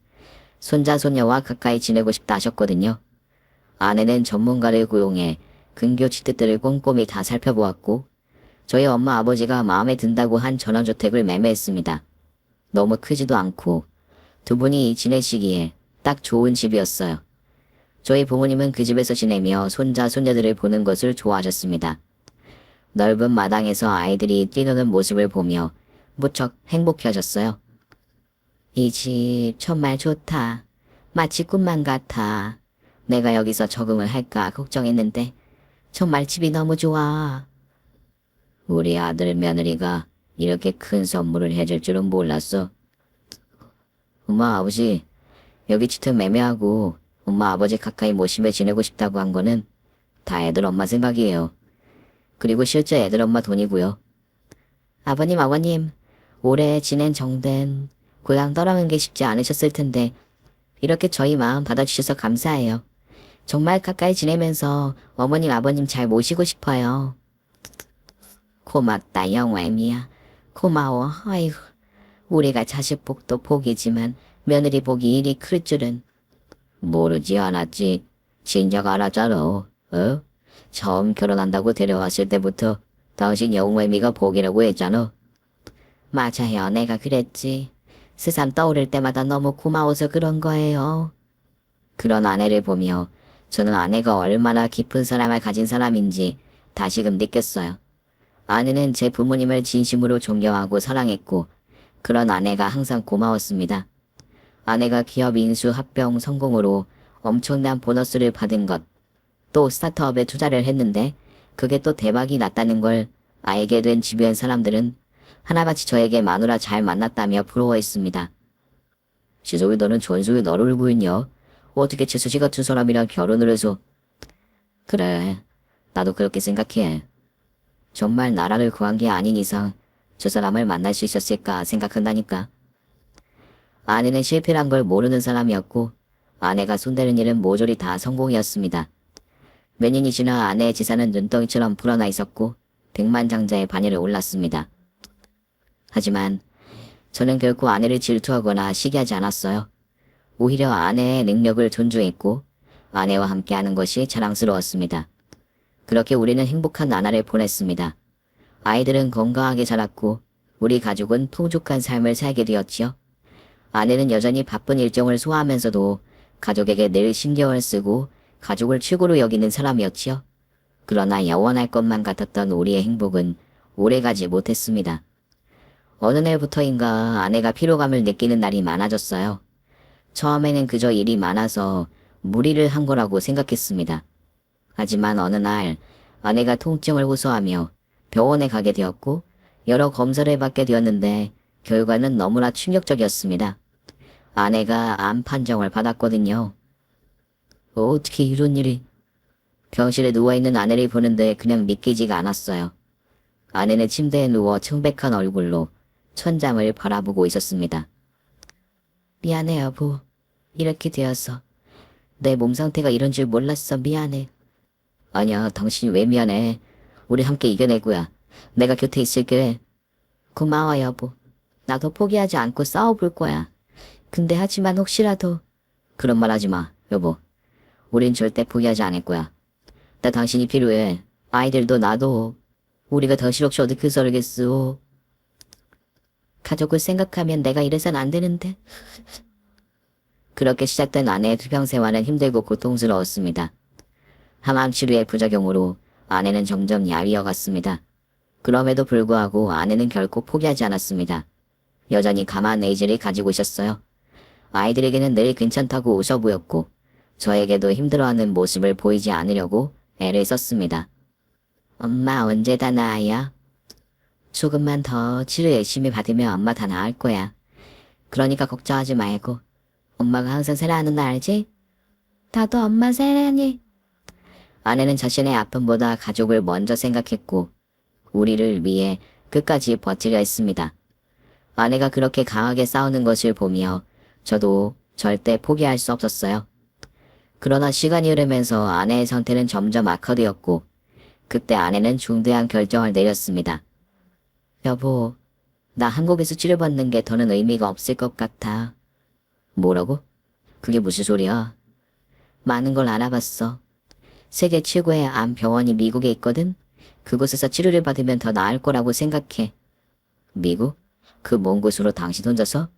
손자 손녀와 가까이 지내고 싶다 하셨거든요. 아내는 전문가를 고용해 근교 주택들을 꼼꼼히 다 살펴보았고 저희 엄마 아버지가 마음에 든다고 한 전원주택을 매매했습니다. 너무 크지도 않고 두 분이 지내시기에 딱 좋은 집이었어요. 저희 부모님은 그 집에서 지내며 손자 손녀들을 보는 것을 좋아하셨습니다. 넓은 마당에서 아이들이 뛰노는 모습을 보며 무척 행복해하셨어요. 이 집 정말 좋다. 마치 꿈만 같아. 내가 여기서 적응을 할까 걱정했는데 정말 집이 너무 좋아. 우리 아들 며느리가 이렇게 큰 선물을 해줄 줄은 몰랐어. 엄마 아버지, 여기 주택 매매하고 엄마 아버지 가까이 모시며 지내고 싶다고 한 거는 다 애들 엄마 생각이에요. 그리고 실제 애들 엄마 돈이고요. 아버님 아버님, 오래 지낸 정든 고향 떠나는 게 쉽지 않으셨을 텐데 이렇게 저희 마음 받아주셔서 감사해요. 정말 가까이 지내면서 어머님 아버님 잘 모시고 싶어요. 고맙다 영애미야. 고마워. 아이고, 우리가 자식 복도 복이지만 며느리 복이 이리 클 줄은. 모르지 않았지. 진작 알았잖아. 어? 처음 결혼한다고 데려왔을 때부터 당신 영애미가 복이라고 했잖아. 맞아요. 내가 그랬지. 세상 떠오를 때마다 너무 고마워서 그런 거예요. 그런 아내를 보며 저는 아내가 얼마나 깊은 사랑을 가진 사람인지 다시금 느꼈어요. 아내는 제 부모님을 진심으로 존경하고 사랑했고 그런 아내가 항상 고마웠습니다. 아내가 기업 인수 합병 성공으로 엄청난 보너스를 받은 것, 또 스타트업에 투자를 했는데 그게 또 대박이 났다는 걸 알게 된 주변 사람들은 하나같이 저에게 마누라 잘 만났다며 부러워했습니다. 시소이 너는 전소에 너를 구했냐? 어떻게 최수지 같은 사람이랑 결혼을 해서. 그래, 나도 그렇게 생각해. 정말 나라를 구한 게 아닌 이상 저 사람을 만날 수 있었을까 생각한다니까. 아내는 실패란 걸 모르는 사람이었고 아내가 손대는 일은 모조리 다 성공이었습니다. 몇 년이 지나 아내의 재산은 눈덩이처럼 불어나 있었고 백만장자의 반열에 올랐습니다. 하지만 저는 결코 아내를 질투하거나 시기하지 않았어요. 오히려 아내의 능력을 존중했고 아내와 함께하는 것이 자랑스러웠습니다. 그렇게 우리는 행복한 나날을 보냈습니다. 아이들은 건강하게 자랐고 우리 가족은 풍족한 삶을 살게 되었지요. 아내는 여전히 바쁜 일정을 소화하면서도 가족에게 늘 신경을 쓰고 가족을 최고로 여기는 사람이었지요. 그러나 영원할 것만 같았던 우리의 행복은 오래가지 못했습니다. 어느 날부터인가 아내가 피로감을 느끼는 날이 많아졌어요. 처음에는 그저 일이 많아서 무리를 한 거라고 생각했습니다. 하지만 어느 날 아내가 통증을 호소하며 병원에 가게 되었고 여러 검사를 받게 되었는데 결과는 너무나 충격적이었습니다. 아내가 암 판정을 받았거든요. 어떻게 이런 일이? 병실에 누워있는 아내를 보는데 그냥 믿기지가 않았어요. 아내는 침대에 누워 청백한 얼굴로 천장을 바라보고 있었습니다. 미안해 여보. 이렇게 되어서. 내 몸 상태가 이런 줄 몰랐어. 미안해. 아니야, 당신이 왜 미안해. 우리 함께 이겨내고야. 내가 곁에 있을게. 고마워 여보. 나도 포기하지 않고 싸워볼 거야. 근데 하지만 혹시라도. 그런 말 하지 마, 여보. 우린 절대 포기하지 않을 거야. 나 당신이 필요해. 아이들도 나도. 우리가 더 싫어서 어떻게 살겠어. 가족을 생각하면 내가 이래선 안 되는데. 그렇게 시작된 아내의 투병 생활은 힘들고 고통스러웠습니다. 항암 치료의 부작용으로 아내는 점점 야위어갔습니다. 그럼에도 불구하고 아내는 결코 포기하지 않았습니다. 여전히 강한 의지를 가지고 있었어요. 아이들에게는 늘 괜찮다고 웃어 보였고 저에게도 힘들어하는 모습을 보이지 않으려고 애를 썼습니다. 엄마 언제 다 나아요? 조금만 더 치료 열심히 받으면 엄마 다 나을 거야. 그러니까 걱정하지 말고. 엄마가 항상 살아하는 날 알지? 나도 엄마 사랑해. 아내는 자신의 아픔보다 가족을 먼저 생각했고 우리를 위해 끝까지 버티려 했습니다. 아내가 그렇게 강하게 싸우는 것을 보며 저도 절대 포기할 수 없었어요. 그러나 시간이 흐르면서 아내의 상태는 점점 악화되었고 그때 아내는 중대한 결정을 내렸습니다. 여보, 나 한국에서 치료받는 게 더는 의미가 없을 것 같아. 뭐라고? 그게 무슨 소리야? 많은 걸 알아봤어. 세계 최고의 암 병원이 미국에 있거든? 그곳에서 치료를 받으면 더 나을 거라고 생각해. 미국? 그 먼 곳으로 당신 혼자서?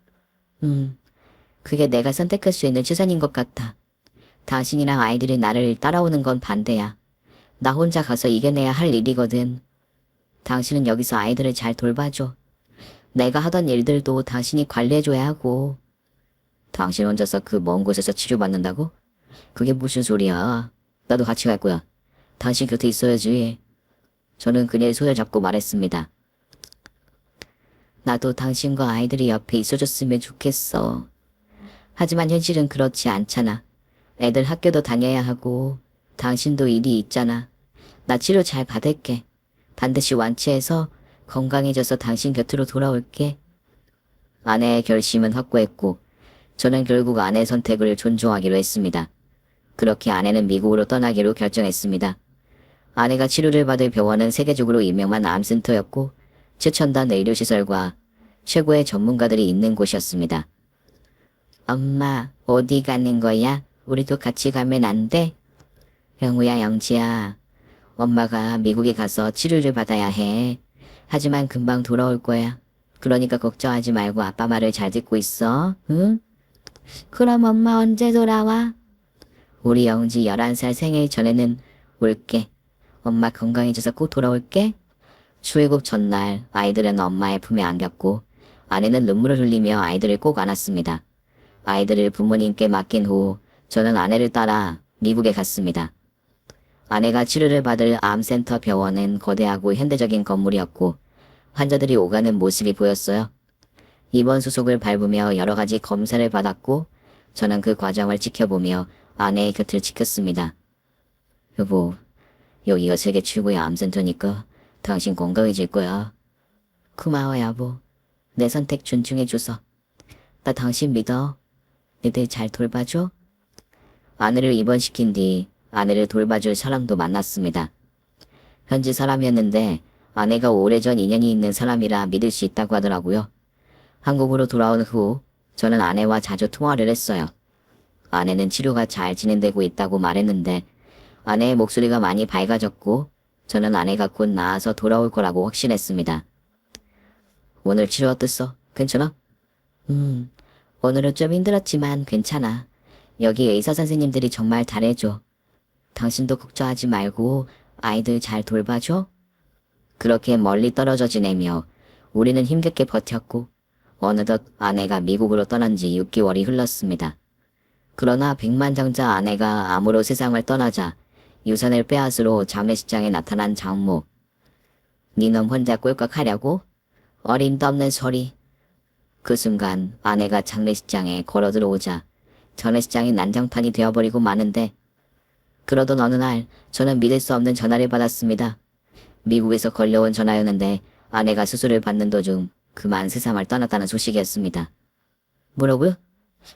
그게 내가 선택할 수 있는 최선인 것 같아. 당신이랑 아이들이 나를 따라오는 건 반대야. 나 혼자 가서 이겨내야 할 일이거든. 당신은 여기서 아이들을 잘 돌봐줘. 내가 하던 일들도 당신이 관리해줘야 하고. 당신 혼자서 그 먼 곳에서 치료받는다고? 그게 무슨 소리야. 나도 같이 갈 거야. 당신 곁에 있어야지. 저는 그녀의 손을 잡고 말했습니다. 나도 당신과 아이들이 옆에 있어줬으면 좋겠어. 하지만 현실은 그렇지 않잖아. 애들 학교도 다녀야 하고 당신도 일이 있잖아. 나 치료 잘 받을게. 반드시 완치해서 건강해져서 당신 곁으로 돌아올게. 아내의 결심은 확고했고 저는 결국 아내의 선택을 존중하기로 했습니다. 그렇게 아내는 미국으로 떠나기로 결정했습니다. 아내가 치료를 받을 병원은 세계적으로 유명한 암센터였고 최첨단 의료시설과 최고의 전문가들이 있는 곳이었습니다. 엄마, 어디 가는 거야? 우리도 같이 가면 안 돼? 영우야, 영지야. 엄마가 미국에 가서 치료를 받아야 해. 하지만 금방 돌아올 거야. 그러니까 걱정하지 말고 아빠 말을 잘 듣고 있어. 응? 그럼 엄마 언제 돌아와? 우리 영지 11살 생일 전에는 올게. 엄마 건강해져서 꼭 돌아올게. 출국 전날 아이들은 엄마의 품에 안겼고 아내는 눈물을 흘리며 아이들을 꼭 안았습니다. 아이들을 부모님께 맡긴 후 저는 아내를 따라 미국에 갔습니다. 아내가 치료를 받을 암센터 병원은 거대하고 현대적인 건물이었고 환자들이 오가는 모습이 보였어요. 입원 수속을 밟으며 여러 가지 검사를 받았고 저는 그 과정을 지켜보며 아내의 곁을 지켰습니다. 여보, 여기가 세계 최고의 암센터니까 당신 건강해질 거야. 고마워 여보. 내 선택 존중해줘서. 나 당신 믿어. 너희들 잘 돌봐줘. 아내를 입원시킨 뒤 아내를 돌봐줄 사람도 만났습니다. 현지 사람이었는데 아내가 오래전 인연이 있는 사람이라 믿을 수 있다고 하더라고요. 한국으로 돌아온 후 저는 아내와 자주 통화를 했어요. 아내는 치료가 잘 진행되고 있다고 말했는데 아내의 목소리가 많이 밝아졌고 저는 아내가 곧 나아서 돌아올 거라고 확신했습니다. 오늘 치료 어땠어? 괜찮아? 오늘은 좀 힘들었지만 괜찮아. 여기 의사 선생님들이 정말 잘해줘. 당신도 걱정하지 말고 아이들 잘 돌봐줘. 그렇게 멀리 떨어져 지내며 우리는 힘겹게 버텼고 어느덧 아내가 미국으로 떠난 지 6개월이 흘렀습니다. 그러나 백만장자 아내가 암으로 세상을 떠나자 유산을 빼앗으러 장례식장에 나타난 장모. 니놈 혼자 꼴깍하려고? 어림도 없는 소리. 그 순간 아내가 장례식장에 걸어 들어오자 장례식장이 난장판이 되어버리고 마는데 그러던 어느 날 저는 믿을 수 없는 전화를 받았습니다. 미국에서 걸려온 전화였는데 아내가 수술을 받는 도중 그만 세상을 떠났다는 소식이었습니다. 뭐라고요?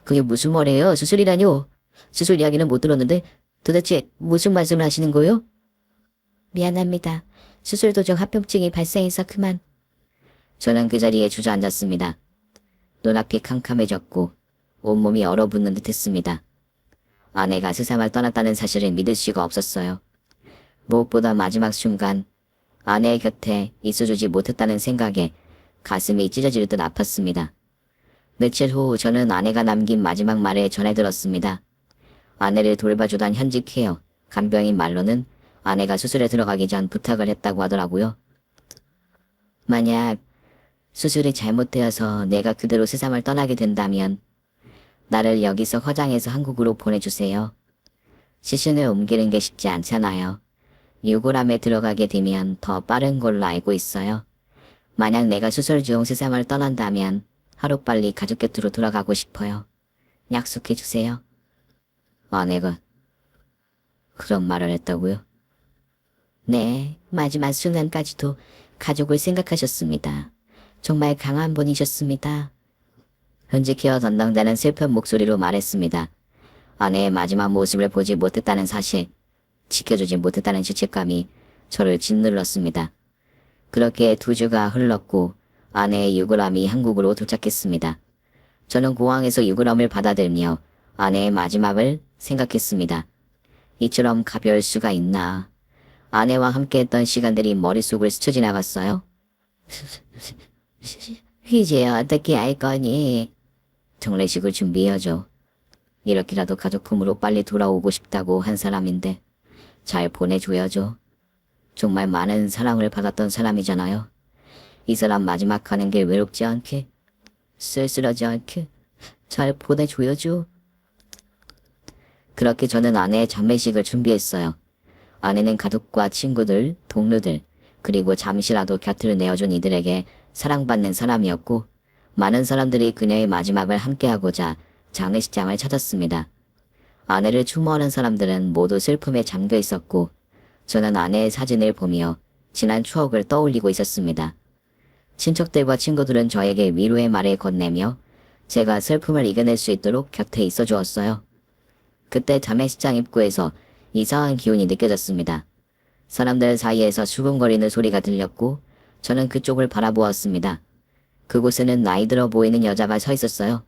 그게 무슨 말이에요? 수술이라뇨? 수술 이야기는 못 들었는데 도대체 무슨 말씀을 하시는 거예요? 미안합니다. 수술 도중 합병증이 발생해서 그만. 저는 그 자리에 주저앉았습니다. 눈앞이 캄캄해졌고 온몸이 얼어붙는 듯 했습니다. 아내가 세상을 떠났다는 사실을 믿을 수가 없었어요. 무엇보다 마지막 순간 아내의 곁에 있어주지 못했다는 생각에 가슴이 찢어질 듯 아팠습니다. 며칠 후 저는 아내가 남긴 마지막 말을 전해들었습니다. 아내를 돌봐주던 현직 케어, 간병인 말로는 아내가 수술에 들어가기 전 부탁을 했다고 하더라고요. 만약 수술이 잘못되어서 내가 그대로 세상을 떠나게 된다면 나를 여기서 화장해서 한국으로 보내주세요. 시신을 옮기는 게 쉽지 않잖아요. 유골함에 들어가게 되면 더 빠른 걸로 알고 있어요. 만약 내가 수술 중 세상을 떠난다면 하루빨리 가족 곁으로 돌아가고 싶어요. 약속해주세요. 아내가 그런 말을 했다고요? 네, 마지막 순간까지도 가족을 생각하셨습니다. 정말 강한 분이셨습니다. 현직 케어 담당자는 슬픈 목소리로 말했습니다. 아내의 마지막 모습을 보지 못했다는 사실, 지켜주지 못했다는 죄책감이 저를 짓눌렀습니다. 그렇게 2주가 흘렀고 아내의 유골함이 한국으로 도착했습니다. 저는 공항에서 유골함을 받아들며 아내의 마지막을 생각했습니다. 이처럼 가벼울 수가 있나. 아내와 함께했던 시간들이 머릿속을 스쳐 지나갔어요. 이제 어떻게 할 거니? 장례식을 준비해야죠. 이렇게라도 가족 품으로 빨리 돌아오고 싶다고 한 사람인데 잘 보내줘야죠. 정말 많은 사랑을 받았던 사람이잖아요. 이 사람 마지막 가는 길 외롭지 않게, 쓸쓸하지 않게 잘 보내줘야죠. 그렇게 저는 아내의 장례식을 준비했어요. 아내는 가족과 친구들, 동료들, 그리고 잠시라도 곁을 내어준 이들에게 사랑받는 사람이었고 많은 사람들이 그녀의 마지막을 함께하고자 장례식장을 찾았습니다. 아내를 추모하는 사람들은 모두 슬픔에 잠겨 있었고 저는 아내의 사진을 보며 지난 추억을 떠올리고 있었습니다. 친척들과 친구들은 저에게 위로의 말을 건네며 제가 슬픔을 이겨낼 수 있도록 곁에 있어 주었어요. 그때 장례식장 입구에서 이상한 기운이 느껴졌습니다. 사람들 사이에서 수근거리는 소리가 들렸고 저는 그쪽을 바라보았습니다. 그곳에는 나이 들어 보이는 여자가 서 있었어요.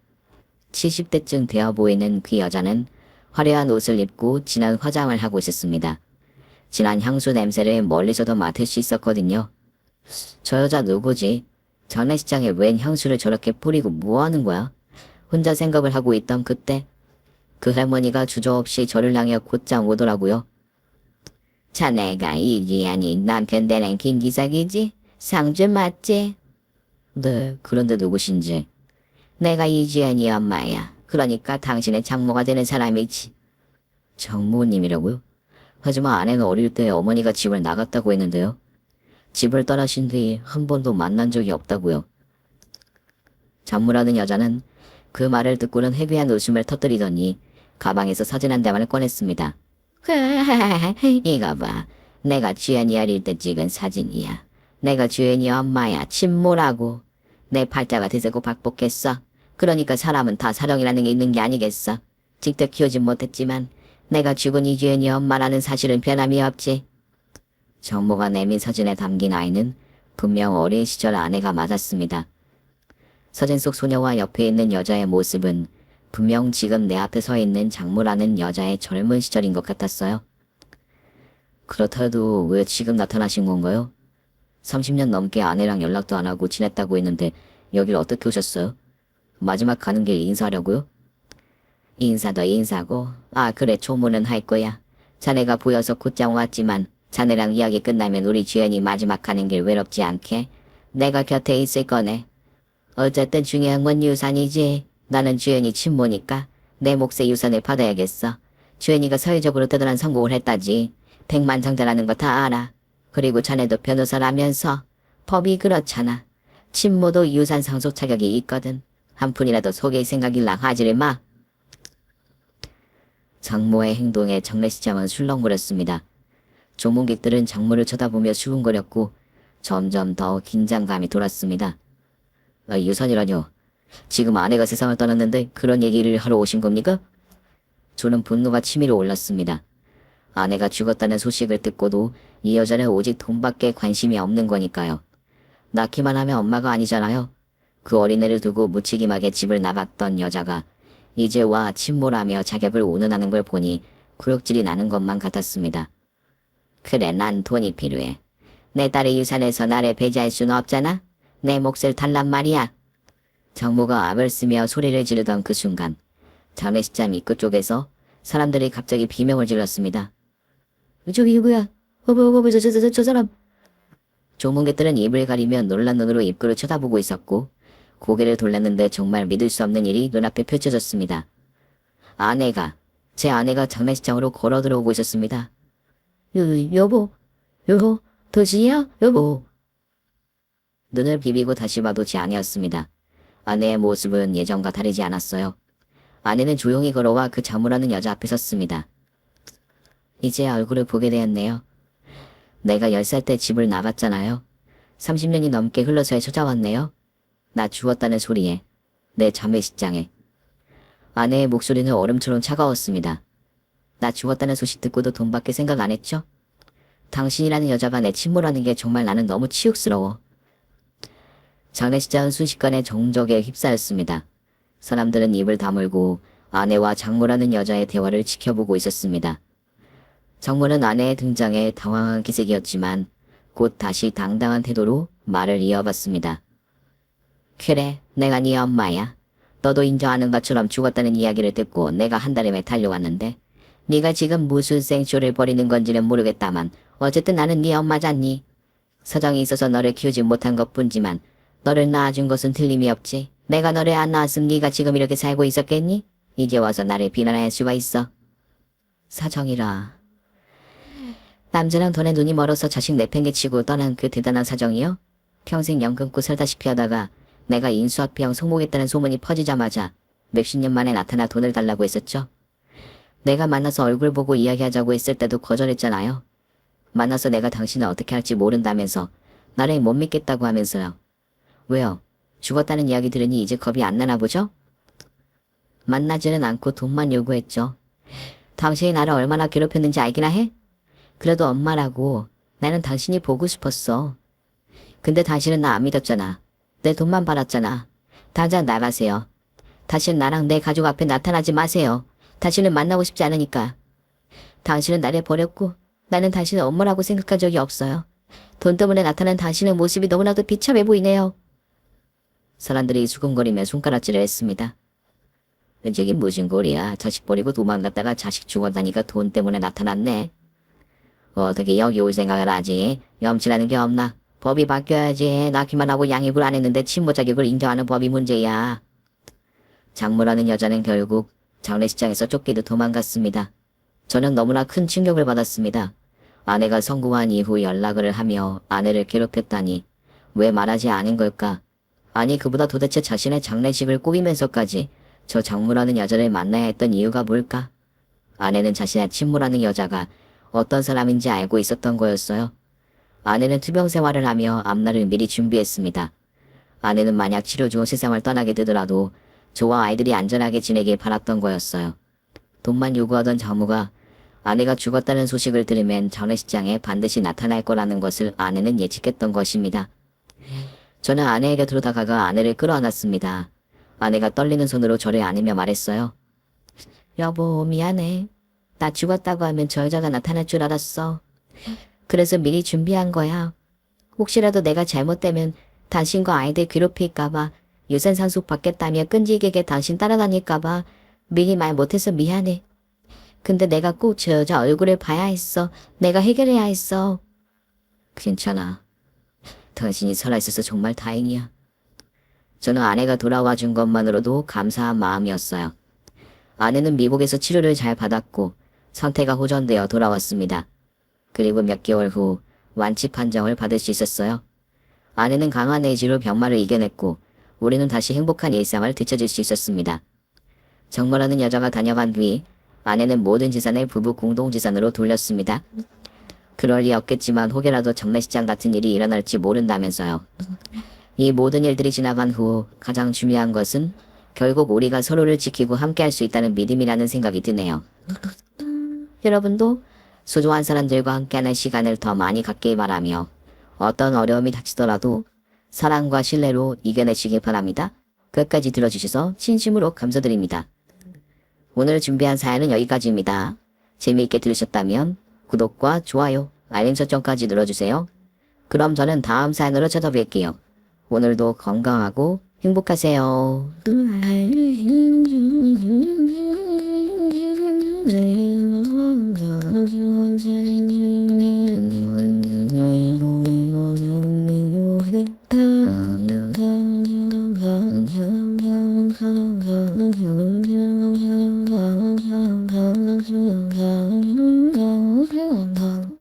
70대쯤 되어 보이는 그 여자는 화려한 옷을 입고 진한 화장을 하고 있었습니다. 진한 향수 냄새를 멀리서도 맡을 수 있었거든요. 저 여자 누구지? 장례식장에 웬 향수를 저렇게 뿌리고 뭐하는 거야? 혼자 생각을 하고 있던 그때 그 할머니가 주저없이 저를 향해 곧장 오더라고요. 자네가 이지안이 남편 되는 김기석이지? 상주 맞지? 네, 그런데 누구신지? 내가 이지안이 엄마야. 그러니까 당신의 장모가 되는 사람이지. 장모님이라고요? 하지만 아내가 어릴 때 어머니가 집을 나갔다고 했는데요. 집을 떠나신 뒤 한 번도 만난 적이 없다고요. 장모라는 여자는 그 말을 듣고는 해괴한 웃음을 터뜨리더니 가방에서 사진 한 장을 꺼냈습니다. 이거 봐. 내가 주연이 어릴 때 찍은 사진이야. 내가 주연이 엄마야. 친모라고. 내 팔자가 대세고 박복했어. 그러니까 사람은 다 사령이라는 게 있는 게 아니겠어. 직접 키우진 못했지만 내가 죽은 이주연이 엄마라는 사실은 변함이 없지. 장모가 내민 사진에 담긴 아이는 분명 어린 시절 아내가 맞았습니다. 사진 속 소녀와 옆에 있는 여자의 모습은 분명 지금 내 앞에 서 있는 장모라는 여자의 젊은 시절인 것 같았어요. 그렇다도 왜 지금 나타나신 건가요? 30년 넘게 아내랑 연락도 안 하고 지냈다고 했는데 여길 어떻게 오셨어요? 마지막 가는 길 인사하려고요? 인사도 인사고. 아 그래, 조문은 할 거야. 자네가 보여서 곧장 왔지만 자네랑 이야기 끝나면 우리 주연이 마지막 가는 길 외롭지 않게 내가 곁에 있을 거네. 어쨌든 중요한 건 유산이지. 나는 주연이 친모니까 내 몫의 유산을 받아야겠어. 주연이가 사회적으로 대단한 성공을 했다지. 백만장자라는 거 다 알아. 그리고 자네도 변호사라면서 법이 그렇잖아. 친모도 유산 상속 자격이 있거든. 한 푼이라도 속일 생각일랑 하지를 마. 장모의 행동에 장례식장은 술렁거렸습니다. 조문객들은 장모를 쳐다보며 수군거렸고 점점 더 긴장감이 돌았습니다. 유산이라뇨. 지금 아내가 세상을 떠났는데 그런 얘기를 하러 오신 겁니까? 저는 분노가 치밀어 올랐습니다. 아내가 죽었다는 소식을 듣고도 이 여자는 오직 돈밖에 관심이 없는 거니까요. 낳기만 하면 엄마가 아니잖아요. 그 어린애를 두고 무책임하게 집을 나갔던 여자가 이제 와 친모라며 자격을 운운하는 걸 보니 구역질이 나는 것만 같았습니다. 그래, 난 돈이 필요해. 내 딸의 유산에서 나를 배제할 수는 없잖아. 내 몫을 달란 말이야. 장모가 압을 쓰며 소리를 지르던 그 순간 장례식장 입구 쪽에서 사람들이 갑자기 비명을 질렀습니다. 저기 누구야? 저 사람. 조문객들은 입을 가리며 놀란 눈으로 입구를 쳐다보고 있었고 고개를 돌렸는데 정말 믿을 수 없는 일이 눈앞에 펼쳐졌습니다. 제 아내가 장례식장으로 걸어 들어오고 있었습니다. 여보, 도시야, 여보. 눈을 비비고 다시 봐도 제 아내였습니다. 아내의 모습은 예전과 다르지 않았어요. 아내는 조용히 걸어와 그 장모라는 여자 앞에 섰습니다. 이제 얼굴을 보게 되었네요. 내가 10살 때 집을 나갔잖아요. 30년이 넘게 흘러서야 찾아왔네요. 나 죽었다는 소리에, 내 장례식장에. 아내의 목소리는 얼음처럼 차가웠습니다. 나 죽었다는 소식 듣고도 돈밖에 생각 안 했죠? 당신이라는 여자가 내 친모라는 게 정말 나는 너무 치욕스러워. 장례식장은 순식간에 정적에 휩싸였습니다. 사람들은 입을 다물고 아내와 장모라는 여자의 대화를 지켜보고 있었습니다. 장모는 아내의 등장에 당황한 기색이었지만 곧 다시 당당한 태도로 말을 이어봤습니다. 그래, 내가 네 엄마야. 너도 인정하는 것처럼 죽었다는 이야기를 듣고 내가 한 달에 달려왔는데 네가 지금 무슨 생쇼를 벌이는 건지는 모르겠다만 어쨌든 나는 네 엄마잖니. 사정이 있어서 너를 키우지 못한 것뿐지만 너를 낳아준 것은 틀림이 없지. 내가 너를 안 낳았으면 네가 지금 이렇게 살고 있었겠니? 이제 와서 나를 비난할 수가 있어. 사정이라. 남자랑 돈에 눈이 멀어서 자식 내팽개치고 떠난 그 대단한 사정이요? 평생 연 끊고 살다시피 하다가 내가 인수학비형 성공했다는 소문이 퍼지자마자 몇십 년 만에 나타나 돈을 달라고 했었죠. 내가 만나서 얼굴 보고 이야기하자고 했을 때도 거절했잖아요. 만나서 내가 당신을 어떻게 할지 모른다면서 나를 못 믿겠다고 하면서요. 왜요? 죽었다는 이야기 들으니 이제 겁이 안 나나 보죠? 만나지는 않고 돈만 요구했죠. 당신이 나를 얼마나 괴롭혔는지 알기나 해? 그래도 엄마라고 나는 당신이 보고 싶었어. 근데 당신은 나 안 믿었잖아. 내 돈만 받았잖아. 당장 나가세요. 다시는 나랑 내 가족 앞에 나타나지 마세요. 다시는 만나고 싶지 않으니까. 당신은 나를 버렸고 나는 당신을 엄마라고 생각한 적이 없어요. 돈 때문에 나타난 당신의 모습이 너무나도 비참해 보이네요. 사람들이 수근거리며 손가락질을 했습니다. 저기 무슨 꼴이야. 자식 버리고 도망갔다가 자식 죽었다니까 돈 때문에 나타났네. 어떻게 여기 올 생각을 하지? 염치라는 게 없나? 법이 바뀌어야지. 낳기만 하고 양육을 안 했는데 친모 자격을 인정하는 법이 문제야. 장모라는 여자는 결국 장례식장에서 쫓기듯 도망갔습니다. 저는 너무나 큰 충격을 받았습니다. 아내가 성공한 이후 연락을 하며 아내를 괴롭혔다니 왜 말하지 않은 걸까? 아니 그보다 도대체 자신의 장례식을 꾸미면서까지 저 장모라는 여자를 만나야 했던 이유가 뭘까? 아내는 자신의 친모라는 여자가 어떤 사람인지 알고 있었던 거였어요. 아내는 투병 생활을 하며 앞날을 미리 준비했습니다. 아내는 만약 치료 중 세상을 떠나게 되더라도 저와 아이들이 안전하게 지내길 바랐던 거였어요. 돈만 요구하던 장모가 아내가 죽었다는 소식을 들으면 장례식장에 반드시 나타날 거라는 것을 아내는 예측했던 것입니다. 저는 아내의 곁으로 다가가 아내를 끌어안았습니다. 아내가 떨리는 손으로 저를 안으며 말했어요. 여보, 미안해. 나 죽었다고 하면 저 여자가 나타날 줄 알았어. 그래서 미리 준비한 거야. 혹시라도 내가 잘못되면 당신과 아이들 괴롭힐까봐, 유산상속 받겠다며 끈질기게 당신 따라다닐까봐 미리 말 못해서 미안해. 근데 내가 꼭 저 여자 얼굴을 봐야 했어. 내가 해결해야 했어. 괜찮아. 당신이 살아있어서 정말 다행이야. 저는 아내가 돌아와 준 것만으로도 감사한 마음이었어요. 아내는 미국에서 치료를 잘 받았고 상태가 호전되어 돌아왔습니다. 그리고 몇 개월 후 완치 판정을 받을 수 있었어요. 아내는 강한 의지로 병마를 이겨냈고 우리는 다시 행복한 일상을 되찾을 수 있었습니다. 정모라는 여자가 다녀간 뒤 아내는 모든 재산을 부부 공동재산으로 돌렸습니다. 그럴 리 없겠지만 혹여라도 장례식장 같은 일이 일어날지 모른다면서요. 이 모든 일들이 지나간 후 가장 중요한 것은 결국 우리가 서로를 지키고 함께할 수 있다는 믿음이라는 생각이 드네요. 여러분도 소중한 사람들과 함께하는 시간을 더 많이 갖길 바라며 어떤 어려움이 닥치더라도 사랑과 신뢰로 이겨내시길 바랍니다. 끝까지 들어주셔서 진심으로 감사드립니다. 오늘 준비한 사연은 여기까지입니다. 재미있게 들으셨다면 구독과 좋아요, 알림 설정까지 눌러주세요. 그럼 저는 다음 사연으로 찾아뵐게요. 오늘도 건강하고 행복하세요.